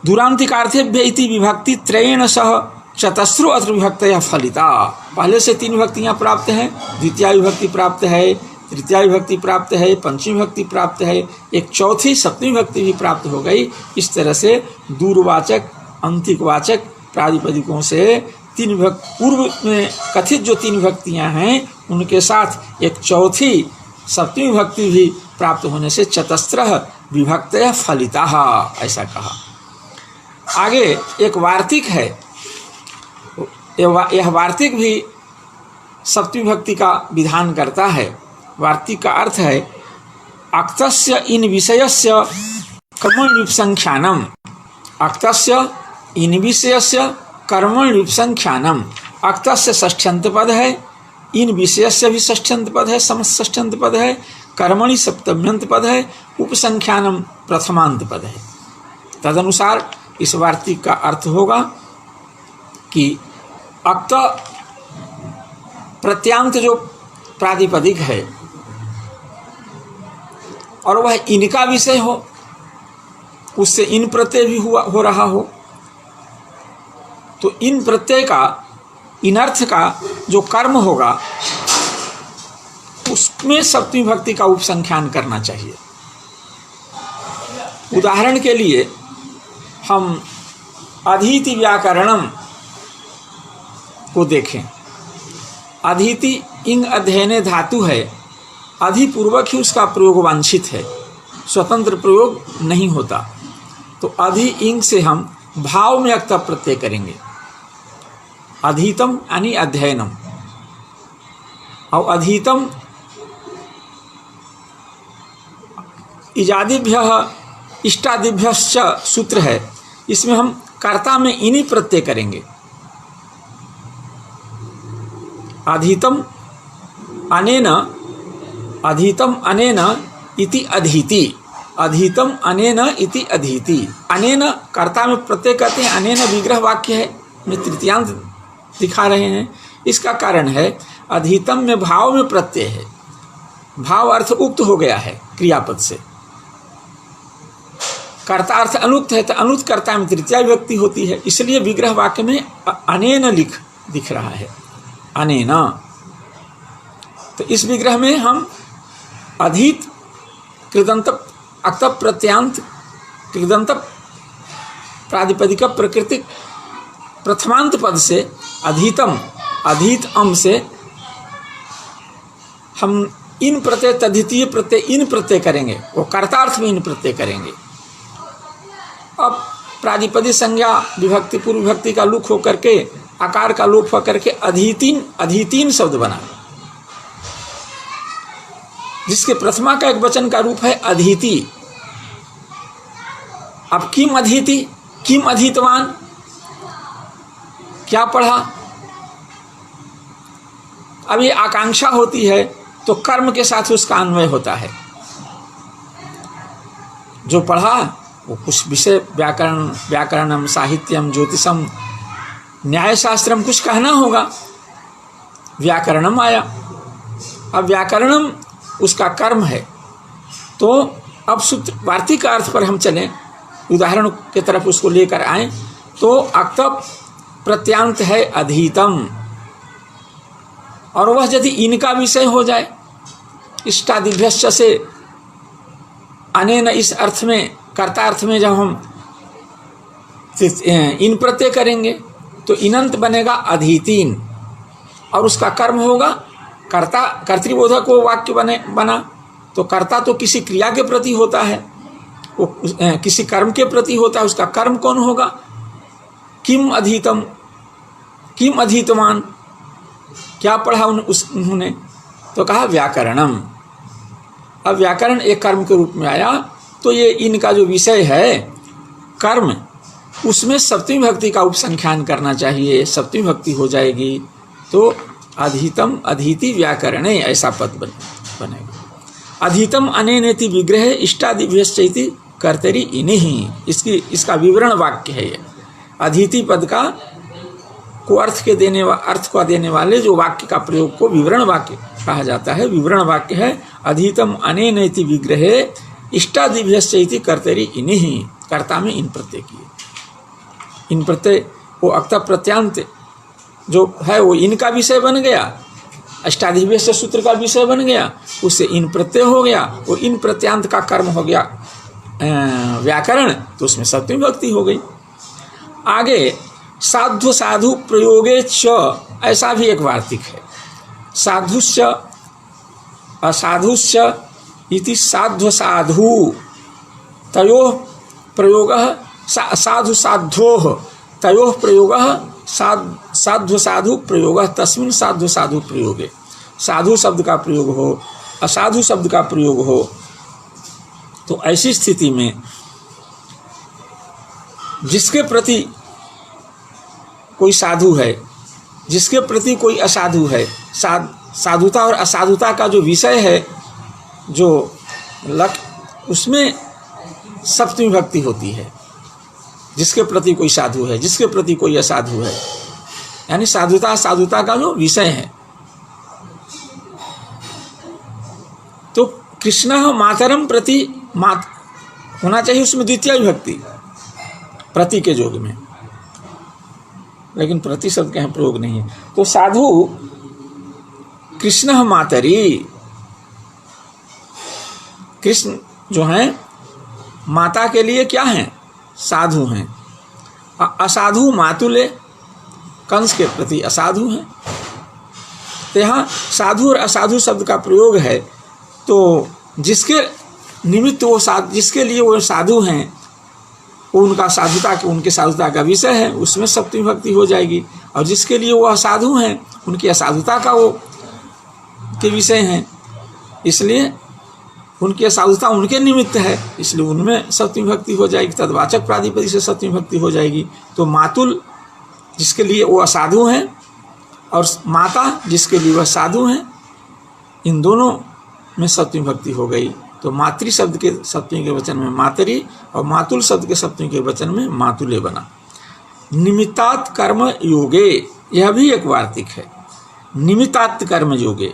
दूरांतिकार्थेभ्य इति विभक्ति त्रयेण सह चतस्रो अत्र विभक्तयः फलिता। पहले से 3 विभक्तियां प्राप्त हैं, द्वितीय विभक्ति प्राप्त है, तृतीय विभक्ति प्राप्त है, पंचमी विभक्ति प्राप्त है, एक चौथी सप्तमी विभक्ति भी प्राप्त हो गई। इस तरह से दूरवाचक, अंतिकवाचक प्रातिपदिकों से 3 विभक्ति, पूर्व में कथित जो 3 विभक्तियां हैं उनके साथ एक चौथी सप्तमी विभक्ति भी प्राप्त होने से चतस्रः विभक्तयः फलिताः, ऐसा कहा। आगे एक वार्तिक है, यह वार्तिक भी सप्तमी विभक्ति का विधान करता है। वार्तिक का अर्थ है अक्तस्य इन विषयस्य कर्मण विपसंख्यानम, अक्तस्य इन विषयस्य कर्मण विपसंख्यानम। अक्तस्य षष्ठ्यंत पद है, इन विषयस्य भी षष्ठ्यंत पद है, समषष्ठ्यंत पद है, कर्मणि सप्तम्यंत पद है, उपसंख्यानम प्रथमांत पद है। तदनुसार इस वार्तिक का अर्थ होगा कि अक्त प्रत्यांत जो प्रातिपदिक है और वह इनका विषय हो, उससे इन प्रत्यय भी हो रहा हो, तो इन प्रत्यय का, इन अर्थ का जो कर्म होगा उसमें सप्तमी विभक्ति का उपसंख्यान करना चाहिए। उदाहरण के लिए हम अधीति व्याकरणम को देखें। अधीति इंग अध्ययने धातु है, अधिपूर्वक ही उसका प्रयोग वांछित है, स्वतंत्र प्रयोग नहीं होता। तो अधि इंग से हम भाव में अक्त प्रत्यय करेंगे। अधीतम यानी अध्ययनम, और अधीतम इजादिभ्यः इष्टादिभ्यश्च सूत्र है, इसमें हम कर्ता में इन्हीं प्रत्यय करेंगे। अधीतम अनेन, अधीतम अनेन इति अधीति, अधीतम अनेन इति अधीति। अनेन कर्ता में प्रत्यय कहते हैं, अनेन विग्रह वाक्य है, में तृतीयांत दिखा रहे हैं। इसका कारण है अधीतम में भाव में प्रत्यय है, भाव अर्थ उक्त हो गया है क्रियापद से, कर्ता अर्थ अनुक्त है, तो अनुक्त कर्ता में तृतीया विभक्ति होती है, इसलिए विग्रह वाक्य में अनेन दिख रहा है, अनेन। तो इस विग्रह में हम अधीत कृदंत अक्त प्रत्यांत कृदंत प्रातिपदिक प्रकृतिक प्रथमांत पद से अधीतम, अधीत अम से हम इन प्रत्यय, तद्धितीय प्रत्यय इन प्रत्यय करेंगे, वो कर्तार्थ में इन प्रत्यय करेंगे। अब प्रातिपदिक संज्ञा विभक्ति पूर्व विभक्ति का लुक होकर के, आकार का लोप होकर के अधीतीन, अधीतीन शब्द बना, जिसके प्रथमा का एक वचन का रूप है अधीति। अब किम अधीति, किम अधीतवान, क्या पढ़ा। अब ये आकांक्षा होती है तो कर्म के साथ उसका अन्वय होता है। जो पढ़ा वो कुछ विषय, व्याकरणम, साहित्यम, ज्योतिषम, न्यायशास्त्रम कुछ कहना होगा, व्याकरणम आया। अब व्याकरणम उसका कर्म है, तो अब सूत्र वार्तिक अर्थ पर हम चलें, उदाहरण की तरफ उसको लेकर आए, तो अक्त प्रत्यांत है अधीतम, और वह यदि इनका विषय हो जाए, इष्टादिभ्यश्च से अनेन, इस अर्थ में, कर्ता अर्थ में जब हम इन प्रत्यय करेंगे तो इनंत बनेगा अधीतीन, और उसका कर्म होगा कर्ता, कर्तृबोधक वो वाक्य बना, तो कर्ता तो किसी क्रिया के प्रति होता है, वो किसी कर्म के प्रति होता है, उसका कर्म कौन होगा? किम अधीतम, किम अधीतमान, क्या पढ़ा उन्होंने? तो कहा व्याकरणम। अब व्याकरण एक कर्म के रूप में आया, तो ये इनका जो विषय है कर्म, उसमें सप्तमी भक्ति का उपसंख्यान करना चाहिए, सप्तमी भक्ति हो जाएगी तो अधीतम अधीति व्याकरणे ऐसा पद बनेगा। अधीतम अनेनेति विग्रह इष्टादिभ्यश्चैति कर्तरि इन्हीं, इसका विवरण वाक्य है ये। अधीति पद का को अर्थ को देने वाले जो वाक्य का प्रयोग को विवरण वाक्य कहा जाता है। विवरण वाक्य है अधीतम अनेनेति विग्रह इष्टादिभ्यश्चैति कर्तरि इन्हीं, कर्ता में इन प्रत्यय किए। इन प्रत्यय वो अक्ता प्रत्यांत जो है वो इनका विषय बन गया, अष्टाधिभ्यस्य सूत्र का विषय बन गया, उससे इन प्रत्यय हो गया, वो इन प्रत्यांत का कर्म हो गया व्याकरण, तो उसमें सप्तमी भक्ति हो गई। आगे साधु साधु प्रयोगे च, ऐसा भी एक वार्तिक है। साधुश्च असाधुश्च इति साधु साधु तयोः प्रयोगः साधु साध्योः तयोः प्रयोगः साधु साधु प्रयोगः तस्मिन् साधु साधु प्रयोगे। साधु शब्द का प्रयोग हो, असाधु शब्द का प्रयोग हो, तो ऐसी स्थिति में जिसके प्रति कोई साधु है, जिसके प्रति कोई असाधु है, साधुता और असाधुता का जो विषय है, जो लक्ष्य, उसमें सप्तमी भक्ति होती है। जिसके प्रति कोई साधु है, जिसके प्रति कोई असाधु है, यानी साधुता साधुता का जो विषय है। तो कृष्ण मातरम प्रति होना चाहिए उसमें द्वितीय विभक्ति प्रति के योग में, लेकिन प्रति शब्द का प्रयोग नहीं है। तो साधु कृष्ण मातरी, कृष्ण जो हैं माता के लिए क्या हैं? साधु हैं। असाधु मातुले, कंस के प्रति असाधु हैं। तो यहाँ साधु और असाधु शब्द का प्रयोग है, तो जिसके निमित्त वो जिसके लिए वो साधु हैं, वो उनके साधुता का विषय है, उसमें सप्तमी भक्ति हो जाएगी। और जिसके लिए वो असाधु हैं, उनकी असाधुता का वो के विषय हैं, इसलिए उनकी असाधुता उनके निमित्त है, इसलिए उनमें सप्तमी भक्ति हो जाएगी। तद्वाचक प्राधिपति से सप्तमी भक्ति हो जाएगी। तो मातुल जिसके लिए वो असाधु हैं और माता जिसके लिए वह साधु हैं, इन दोनों में सप्तमी भक्ति हो गई। तो मातृ शब्द के सप्तमी के वचन में मातरी और मातुल शब्द के सप्तमी के वचन में मातुले बना। निमित्तात् कर्म योगे, यह भी एक वार्तिक है। निमित्तात् कर्म योगे,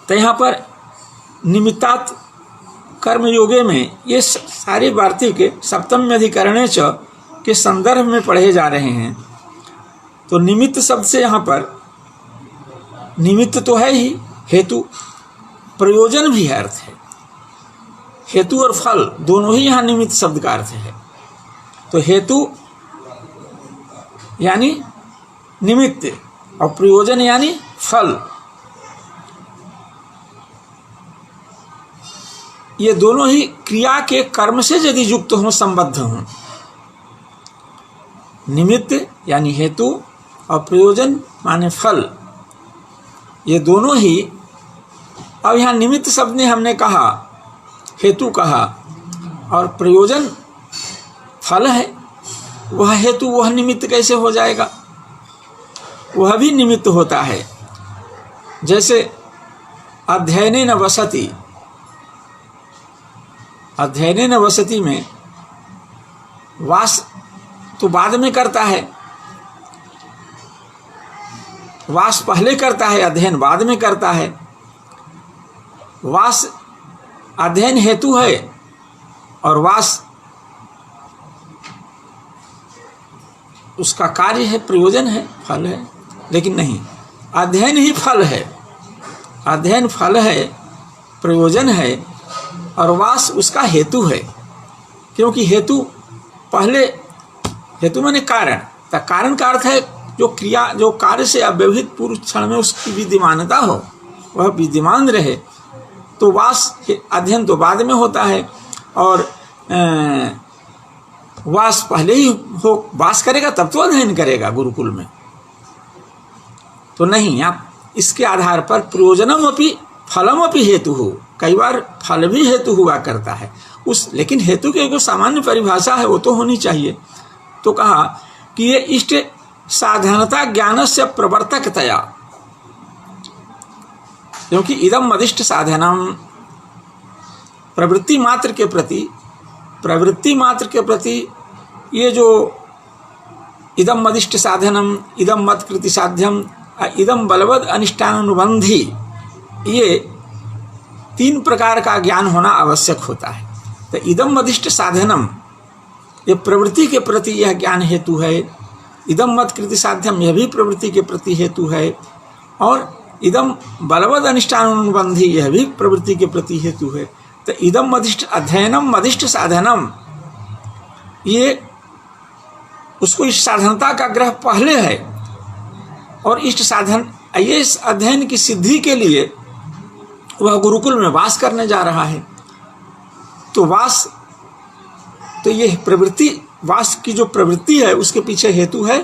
तो यहाँ पर निमित्तात् कर्म योगे में ये सारे वार्तिक सप्तम अधिकरणे च के संदर्भ में पढ़े जा रहे हैं। तो निमित्त शब्द से यहाँ पर निमित्त तो है ही, हेतु, प्रयोजन भी है, अर्थ है। हेतु और फल दोनों ही यहाँ निमित्त शब्द का अर्थ है। तो हेतु यानी निमित्त और प्रयोजन यानी फल, ये दोनों ही क्रिया के कर्म से यदि युक्त हों, संबद्ध हों। निमित्त यानी हेतु और प्रयोजन माने फल, ये दोनों ही। अब यहाँ निमित्त शब्द ने हमने कहा, हेतु कहा, और प्रयोजन फल है, वह हेतु वह निमित्त कैसे हो जाएगा? वह भी निमित्त होता है। जैसे अध्ययनेन वसति, अध्ययनेन वसति में वास तो बाद में करता है, वास पहले करता है, अध्ययन बाद में करता है। वास अध्ययन हेतु है और वास उसका कार्य है, प्रयोजन है, फल है। लेकिन नहीं, अध्ययन ही फल है, अध्ययन फल है, प्रयोजन है, और वास उसका हेतु है। क्योंकि हेतु पहले, हेतु माने कारण, तो कारण का अर्थ है जो क्रिया, जो कार्य से अव्यवहित पूर्व क्षण में उसकी विद्यमानता हो, वह विद्यमान रहे, तो वास अध्ययन तो बाद में होता है, और वास पहले ही हो, वास करेगा तब तो अध्ययन करेगा गुरुकुल में। तो नहीं, आप इसके आधार पर प्रयोजनम अपि फलम अपि हेतु हो, कई बार फल भी हेतु हुआ करता है उस, लेकिन हेतु की जो सामान्य परिभाषा है वो तो होनी चाहिए। तो कहा कि ये इष्ट साधनता ज्ञान से प्रवर्तकतया, क्योंकि इदम मदिष्ट साधनम प्रवृत्ति मात्र के प्रति ये जो इदम मदिष्ट साधनम, इदम मत कृति साध्यम, इदम बलवद अनिष्टानुबंधी, ये 3 प्रकार का ज्ञान होना आवश्यक होता है। तो इदम मदिष्ट साधनम, ये प्रवृत्ति के प्रति यह ज्ञान हेतु है। इदम मत कृति साध्यम, यह भी प्रवृत्ति के प्रति हेतु है। और इदम बलवद अनिष्टानुबंधी, यह भी प्रवृत्ति के प्रति हेतु है। तो इदम मदिष्ट अध्ययनम मदिष्ट साधनम, ये उसको इष्ट साधनता का ग्रह पहले है, और इष्ट साधन, ये इस अध्ययन की सिद्धि के लिए वह गुरुकुल में वास करने जा रहा है। तो वास, तो ये प्रवृत्ति, वास की जो प्रवृत्ति है उसके पीछे हेतु है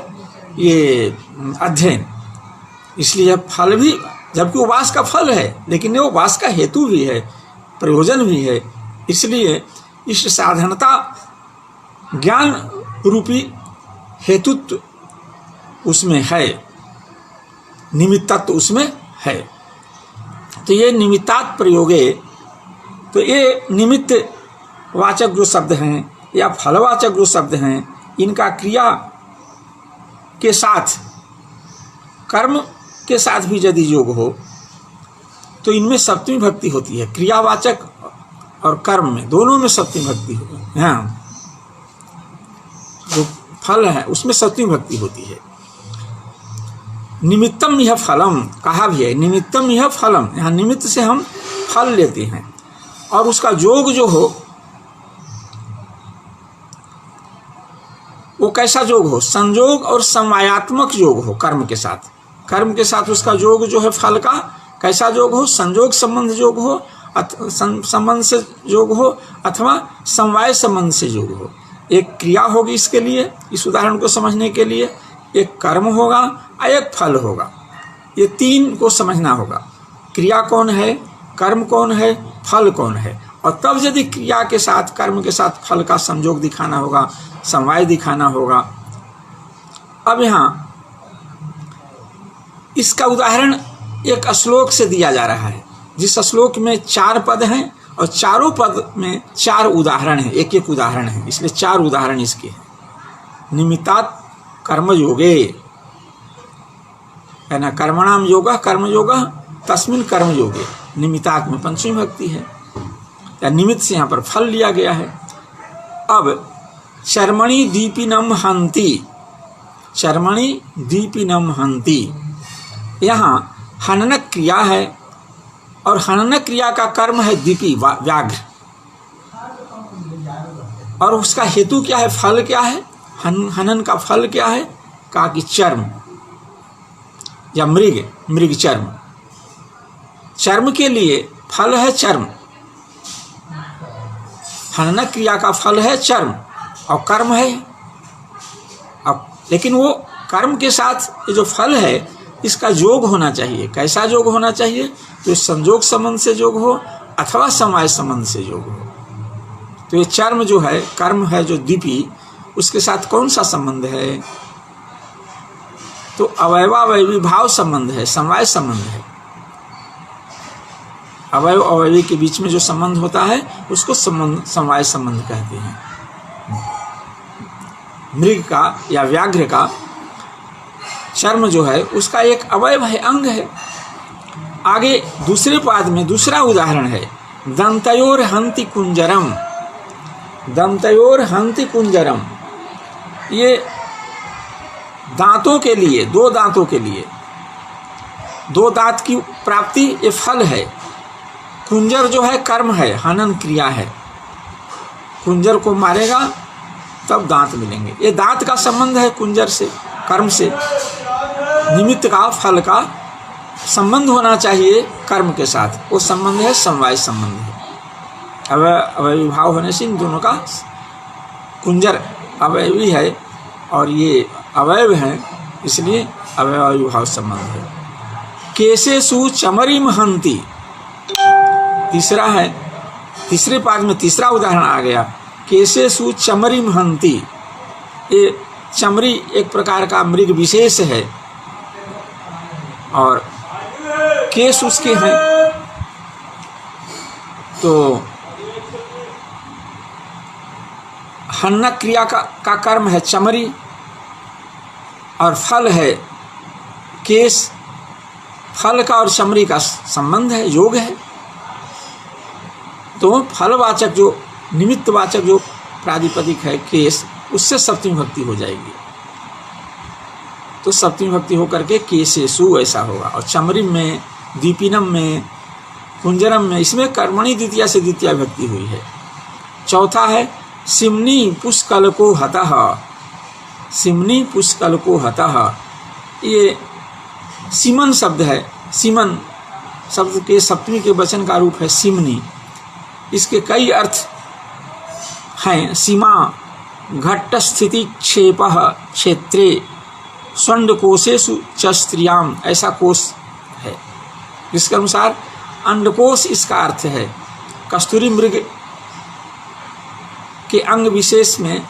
ये अध्ययन। इसलिए फल भी, जबकि वो वास का फल है, लेकिन वो वास का हेतु भी है, प्रयोजन भी है। इसलिए इष्ट साधनता ज्ञान रूपी हेतुत्व उसमें है, निमित्तत्व उसमें है। तो ये निमित्तात् प्रयोगे, तो ये निमित्त वाचक जो शब्द हैं या फलवाचक जो शब्द हैं, इनका क्रिया के साथ, कर्म के साथ भी यदि योग हो तो इनमें सप्तमी भक्ति होती है। क्रियावाचक और कर्म में, दोनों में सप्तमी भक्ति होती है। हाँ, जो फल है उसमें सप्तमी भक्ति होती है। निमित्तम यह फलम कहा भी है, निमित्तम यह फलम, यहाँ निमित्त से हम फल लेते हैं, और उसका योग जो हो वो कैसा योग हो, संयोग और समवायात्मक योग हो। कर्म के साथ उसका योग जो है फल का कैसा योग हो, संयोग संबंध योग हो, संबंध से योग हो, अथवा समवाय संबंध से योग हो। एक क्रिया होगी इसके लिए, इस उदाहरण को समझने के लिए, एक कर्म होगा और एक फल होगा। ये 3 को समझना होगा, क्रिया कौन है, कर्म कौन है, फल कौन है। और तब यदि क्रिया के साथ, कर्म के साथ फल का संयोग दिखाना होगा, समवाय दिखाना होगा। अब यहाँ इसका उदाहरण एक श्लोक से दिया जा रहा है, जिस श्लोक में 4 पद हैं और चारों पद में 4 उदाहरण हैं, एक एक उदाहरण है, इसलिए 4 उदाहरण इसके हैं। निमित्तात् कर्मयोगे है ना, कर्मणाम योगः कर्मयोगः तस्मिन् कर्मयोगे, निमित्तात् में पंचमी भक्ति है, या निमित्त से यहाँ पर फल लिया गया है। अब चर्मणि दीपिनम हंति, चर्मणि दीपिनम हंति, यहाँ हननक क्रिया है, और हननक क्रिया का कर्म है दीपी, व्याघ्र, और उसका हेतु क्या है, फल क्या है, हनन का फल क्या है, कहा कि चर्म या मृग चर्म। चर्म के लिए फल है चर्म, हनन क्रिया का फल है चर्म, और कर्म है। अब लेकिन वो कर्म के साथ ये जो फल है इसका योग होना चाहिए। कैसा योग होना चाहिए, तो संयोग संबंध से योग हो अथवा समवाय संबंध से योग हो। तो ये चर्म जो है, कर्म है जो दीपी, उसके साथ कौन सा संबंध है, तो अवयवावयवी भाव संबंध है, समवाय संबंध है। अवयव अवयवी के बीच में जो संबंध होता है उसको समवाय संबंध कहते हैं। मृग का या व्याघ्र का चर्म जो है उसका एक अवयव है, अंग है। आगे दूसरे पाद में दूसरा उदाहरण है, दंतयोर हंति कुंजरम, दंतयोर हंति कुंजरम, ये दांतों के लिए, 2 दांतों के लिए, 2 दांत की प्राप्ति ये फल है। कुंजर जो है कर्म है, हनन क्रिया है, कुंजर को मारेगा तब दांत मिलेंगे। ये दांत का संबंध है कुंजर से, कर्म से, निमित्त का, फल का संबंध होना चाहिए कर्म के साथ, वो संबंध है समवाय संबंध है। अवयवी भाव होने से इन दोनों का कुंजर अवयवी है और ये अवयव हैं, इसलिए अवयवी भाव संबंध है। केसेषु चमरीम हन्ति, तीसरा है, तीसरे पाद में तीसरा उदाहरण आ गया। केसेषु चमरीम हन्ति, ये चमरी एक प्रकार का मृग विशेष है और केस उसके हैं, तो हन्ना क्रिया का कर्म है चमरी और फल है केस। फल का और चमरी का संबंध है, योग है। तो फलवाचक जो निमित्तवाचक जो प्रातिपदिक है केस, उससे सप्तमी भक्ति हो जाएगी। तो सप्तमी भक्ति होकर के केसेषु ऐसा होगा। और चमरी में, दीपिनम में, कुंजरम में, इसमें कर्मणि द्वितीया से द्वितीया भक्ति हुई है। चौथा है सिमनी पुष्कलको हतः, सिमनी पुष्कलको हतः, ये सीमन शब्द है। सीमन शब्द के सप्तमी के वचन का रूप है सिमनी। इसके कई अर्थ हैं। सीमा घट्ट स्थिति क्षेपः क्षेत्रे स्वंडकोशेषु च स्त्रियाम, ऐसा कोश है जिसके अनुसार अंडकोश इसका अर्थ है। कस्तूरी मृग के अंग विशेष में,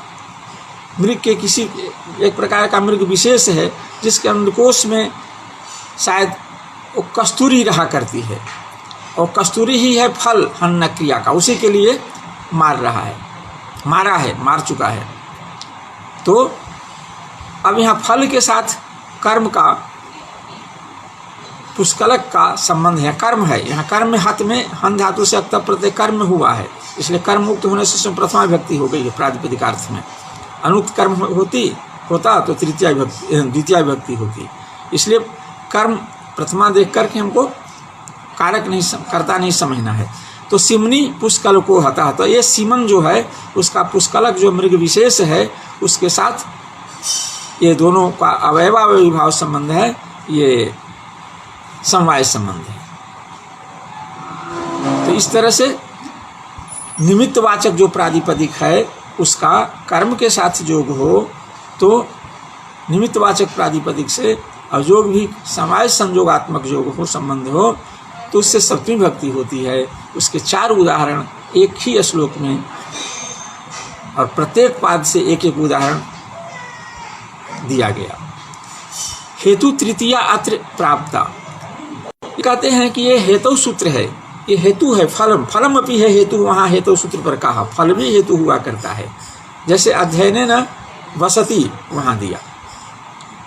मृग के किसी एक प्रकार का मृग विशेष है जिसके अंडकोश में शायद वो कस्तूरी रहा करती है और कस्तूरी ही है फल हन्न क्रिया का, उसी के लिए मार रहा है, मारा है, मार चुका है। तो अब यहाँ फल के साथ कर्म का, पुष्कलक का संबंध है, कर्म है। यहाँ कर्म में हाथ में हन धातु से अक्त प्रत्यय कर्म हुआ है, इसलिए कर्म मुक्त होने से प्रथमा विभक्ति हो गई है प्रातिपदिक अर्थ में। अनुक्त कर्म होता तो तृतीया विभक्ति, द्वितीया विभक्ति होती। इसलिए कर्म प्रथमा देख करके हमको कारक नहीं, कर्ता नहीं समझना है। तो सिमनी पुष्कल को हता, तो ये सीमन जो है उसका पुष्कलक जो मृग विशेष है उसके साथ ये दोनों का अवयवावयवी भाव संबंध है, ये समवाय संबंध है। तो इस तरह से निमित्तवाचक जो प्रातिपदिक है उसका कर्म के साथ योग हो तो निमित्तवाचक प्रातिपदिक से और योग भी समवाय संयोगात्मक योग हो, संबंध हो, तो उससे सप्तमी भक्ति होती है। उसके 4 उदाहरण एक ही श्लोक में और प्रत्येक पाद से एक एक उदाहरण दिया गया। हेतु तृतीया अत्र प्राप्ता, कहते हैं कि ये हेतु सूत्र है, ये हेतु है। फलम, फलम अपि है हेतु, वहाँ हेतु सूत्र पर कहा, फल भी हेतु हुआ करता है। जैसे अध्ययने न वसति वहाँ दिया,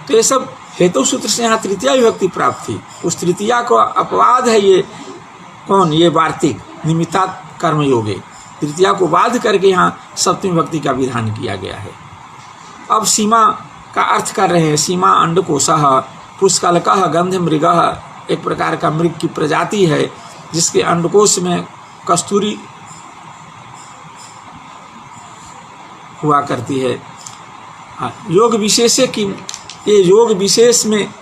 तो ये सब हेतु सूत्र से यहाँ तृतीया विभक्ति प्राप्त थी। उस तृतीया को अपवाद है ये कौन, ये वार्तिक निमित्ता कर्मयोगे, तृतीया को बाध करके यहाँ सप्तमी विभक्ति का विधान किया गया है। अब सीमा का अर्थ कर रहे हैं। सीमा अंडकोशः, पुष्कलकः गंध मृगः, एक प्रकार का मृग की प्रजाति है जिसके अंडकोश में कस्तूरी हुआ करती है। योग विशेष की, ये योग विशेष में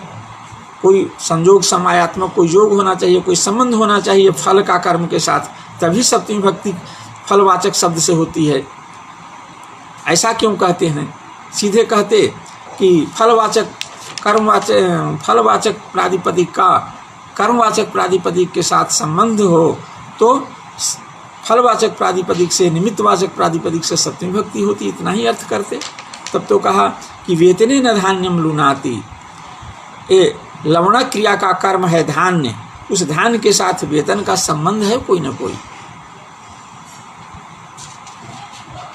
कोई संयोग समायात्मक कोई योग होना चाहिए, कोई संबंध होना चाहिए फल का कर्म के साथ, तभी सप्तमी भक्ति फलवाचक शब्द से होती है। ऐसा क्यों कहते हैं? सीधे कहते कि फलवाचक कर्मवाचक, फलवाचक प्रातिपदिक का कर्मवाचक प्रातिपदिक के साथ संबंध हो तो फलवाचक प्रातिपदिक से निमित्तवाचक प्रातिपदिक से सप्तमी भक्ति होती, इतना ही अर्थ करते। तब तो कहा कि वेतने न धान्यम लुनाति, ये लवण क्रिया का कर्म है धान्य, उस धान्य के साथ वेतन का संबंध है कोई ना कोई।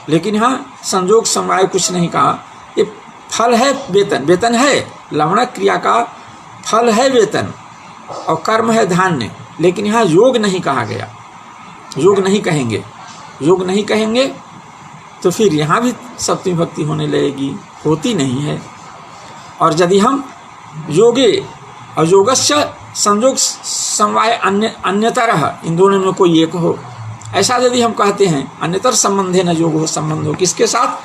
लेकिन यहाँ संयोग समवाय कुछ नहीं कहा, ये फल है वेतन, वेतन है, लवण क्रिया का फल है वेतन और कर्म है धान्य, लेकिन यहाँ योग नहीं कहा गया। योग नहीं कहेंगे, योग नहीं कहेंगे तो फिर यहाँ भी सप्तमी भक्ति होने लगेगी, होती नहीं है। और यदि हम योगे और योगस्य संयोग समवाय अन्यतर, इन दोनों में कोई एक हो, ऐसा यदि हम कहते हैं, अन्यतर संबंधे न योग हो, संबंध हो किसके साथ?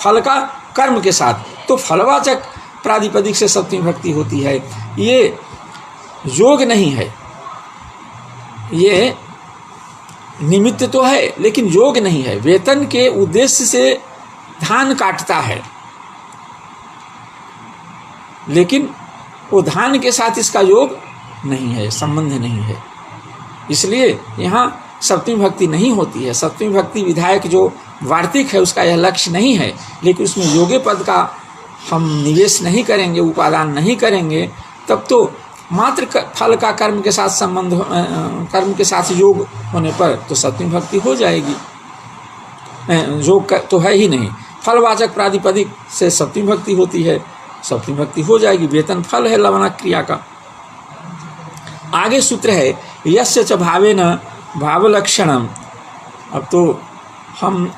फल का कर्म के साथ, तो फलवाचक प्रातिपदिक से सप्तमी भक्ति होती है। ये योग नहीं है। ये निमित्त तो है लेकिन योग नहीं है। वेतन के उद्देश्य से धान काटता है, लेकिन वो धान के साथ इसका योग नहीं है, संबंध नहीं है। इसलिए यहाँ सप्तमी भक्ति नहीं होती है। सप्तमी भक्ति विधायक जो वार्तिक है उसका यह लक्ष्य नहीं है, लेकिन उसमें योगे पद का हम निवेश नहीं करेंगे, उपादान नहीं करेंगे, तब तो मात्र फल का कर्म के साथ संबंध, कर्म के साथ योग होने पर तो सप्तमी भक्ति हो जाएगी। योग तो है ही नहीं, फलवाचक प्रातिपदिक से सप्तमी भक्ति होती है, सप्तमी भक्ति हो जाएगी। वेतन फल है लवणक क्रिया का। आगे सूत्र है यस्य च भावेन भावलक्षणम। अब तो हम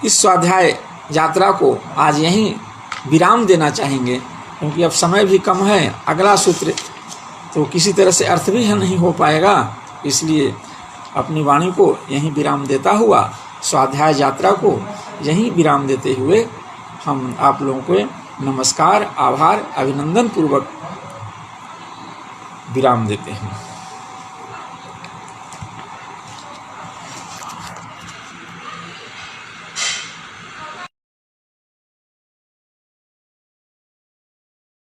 इस स्वाध्याय यात्रा को आज यहीं विराम देना चाहेंगे, क्योंकि अब समय भी कम है। अगला सूत्र तो किसी तरह से अर्थ भी नहीं हो पाएगा, इसलिए अपनी वाणी को यहीं विराम देता हुआ, स्वाध्याय यात्रा को यहीं विराम देते हुए हम आप लोगों को नमस्कार, आभार, अभिनंदन पूर्वक विराम देते हैं।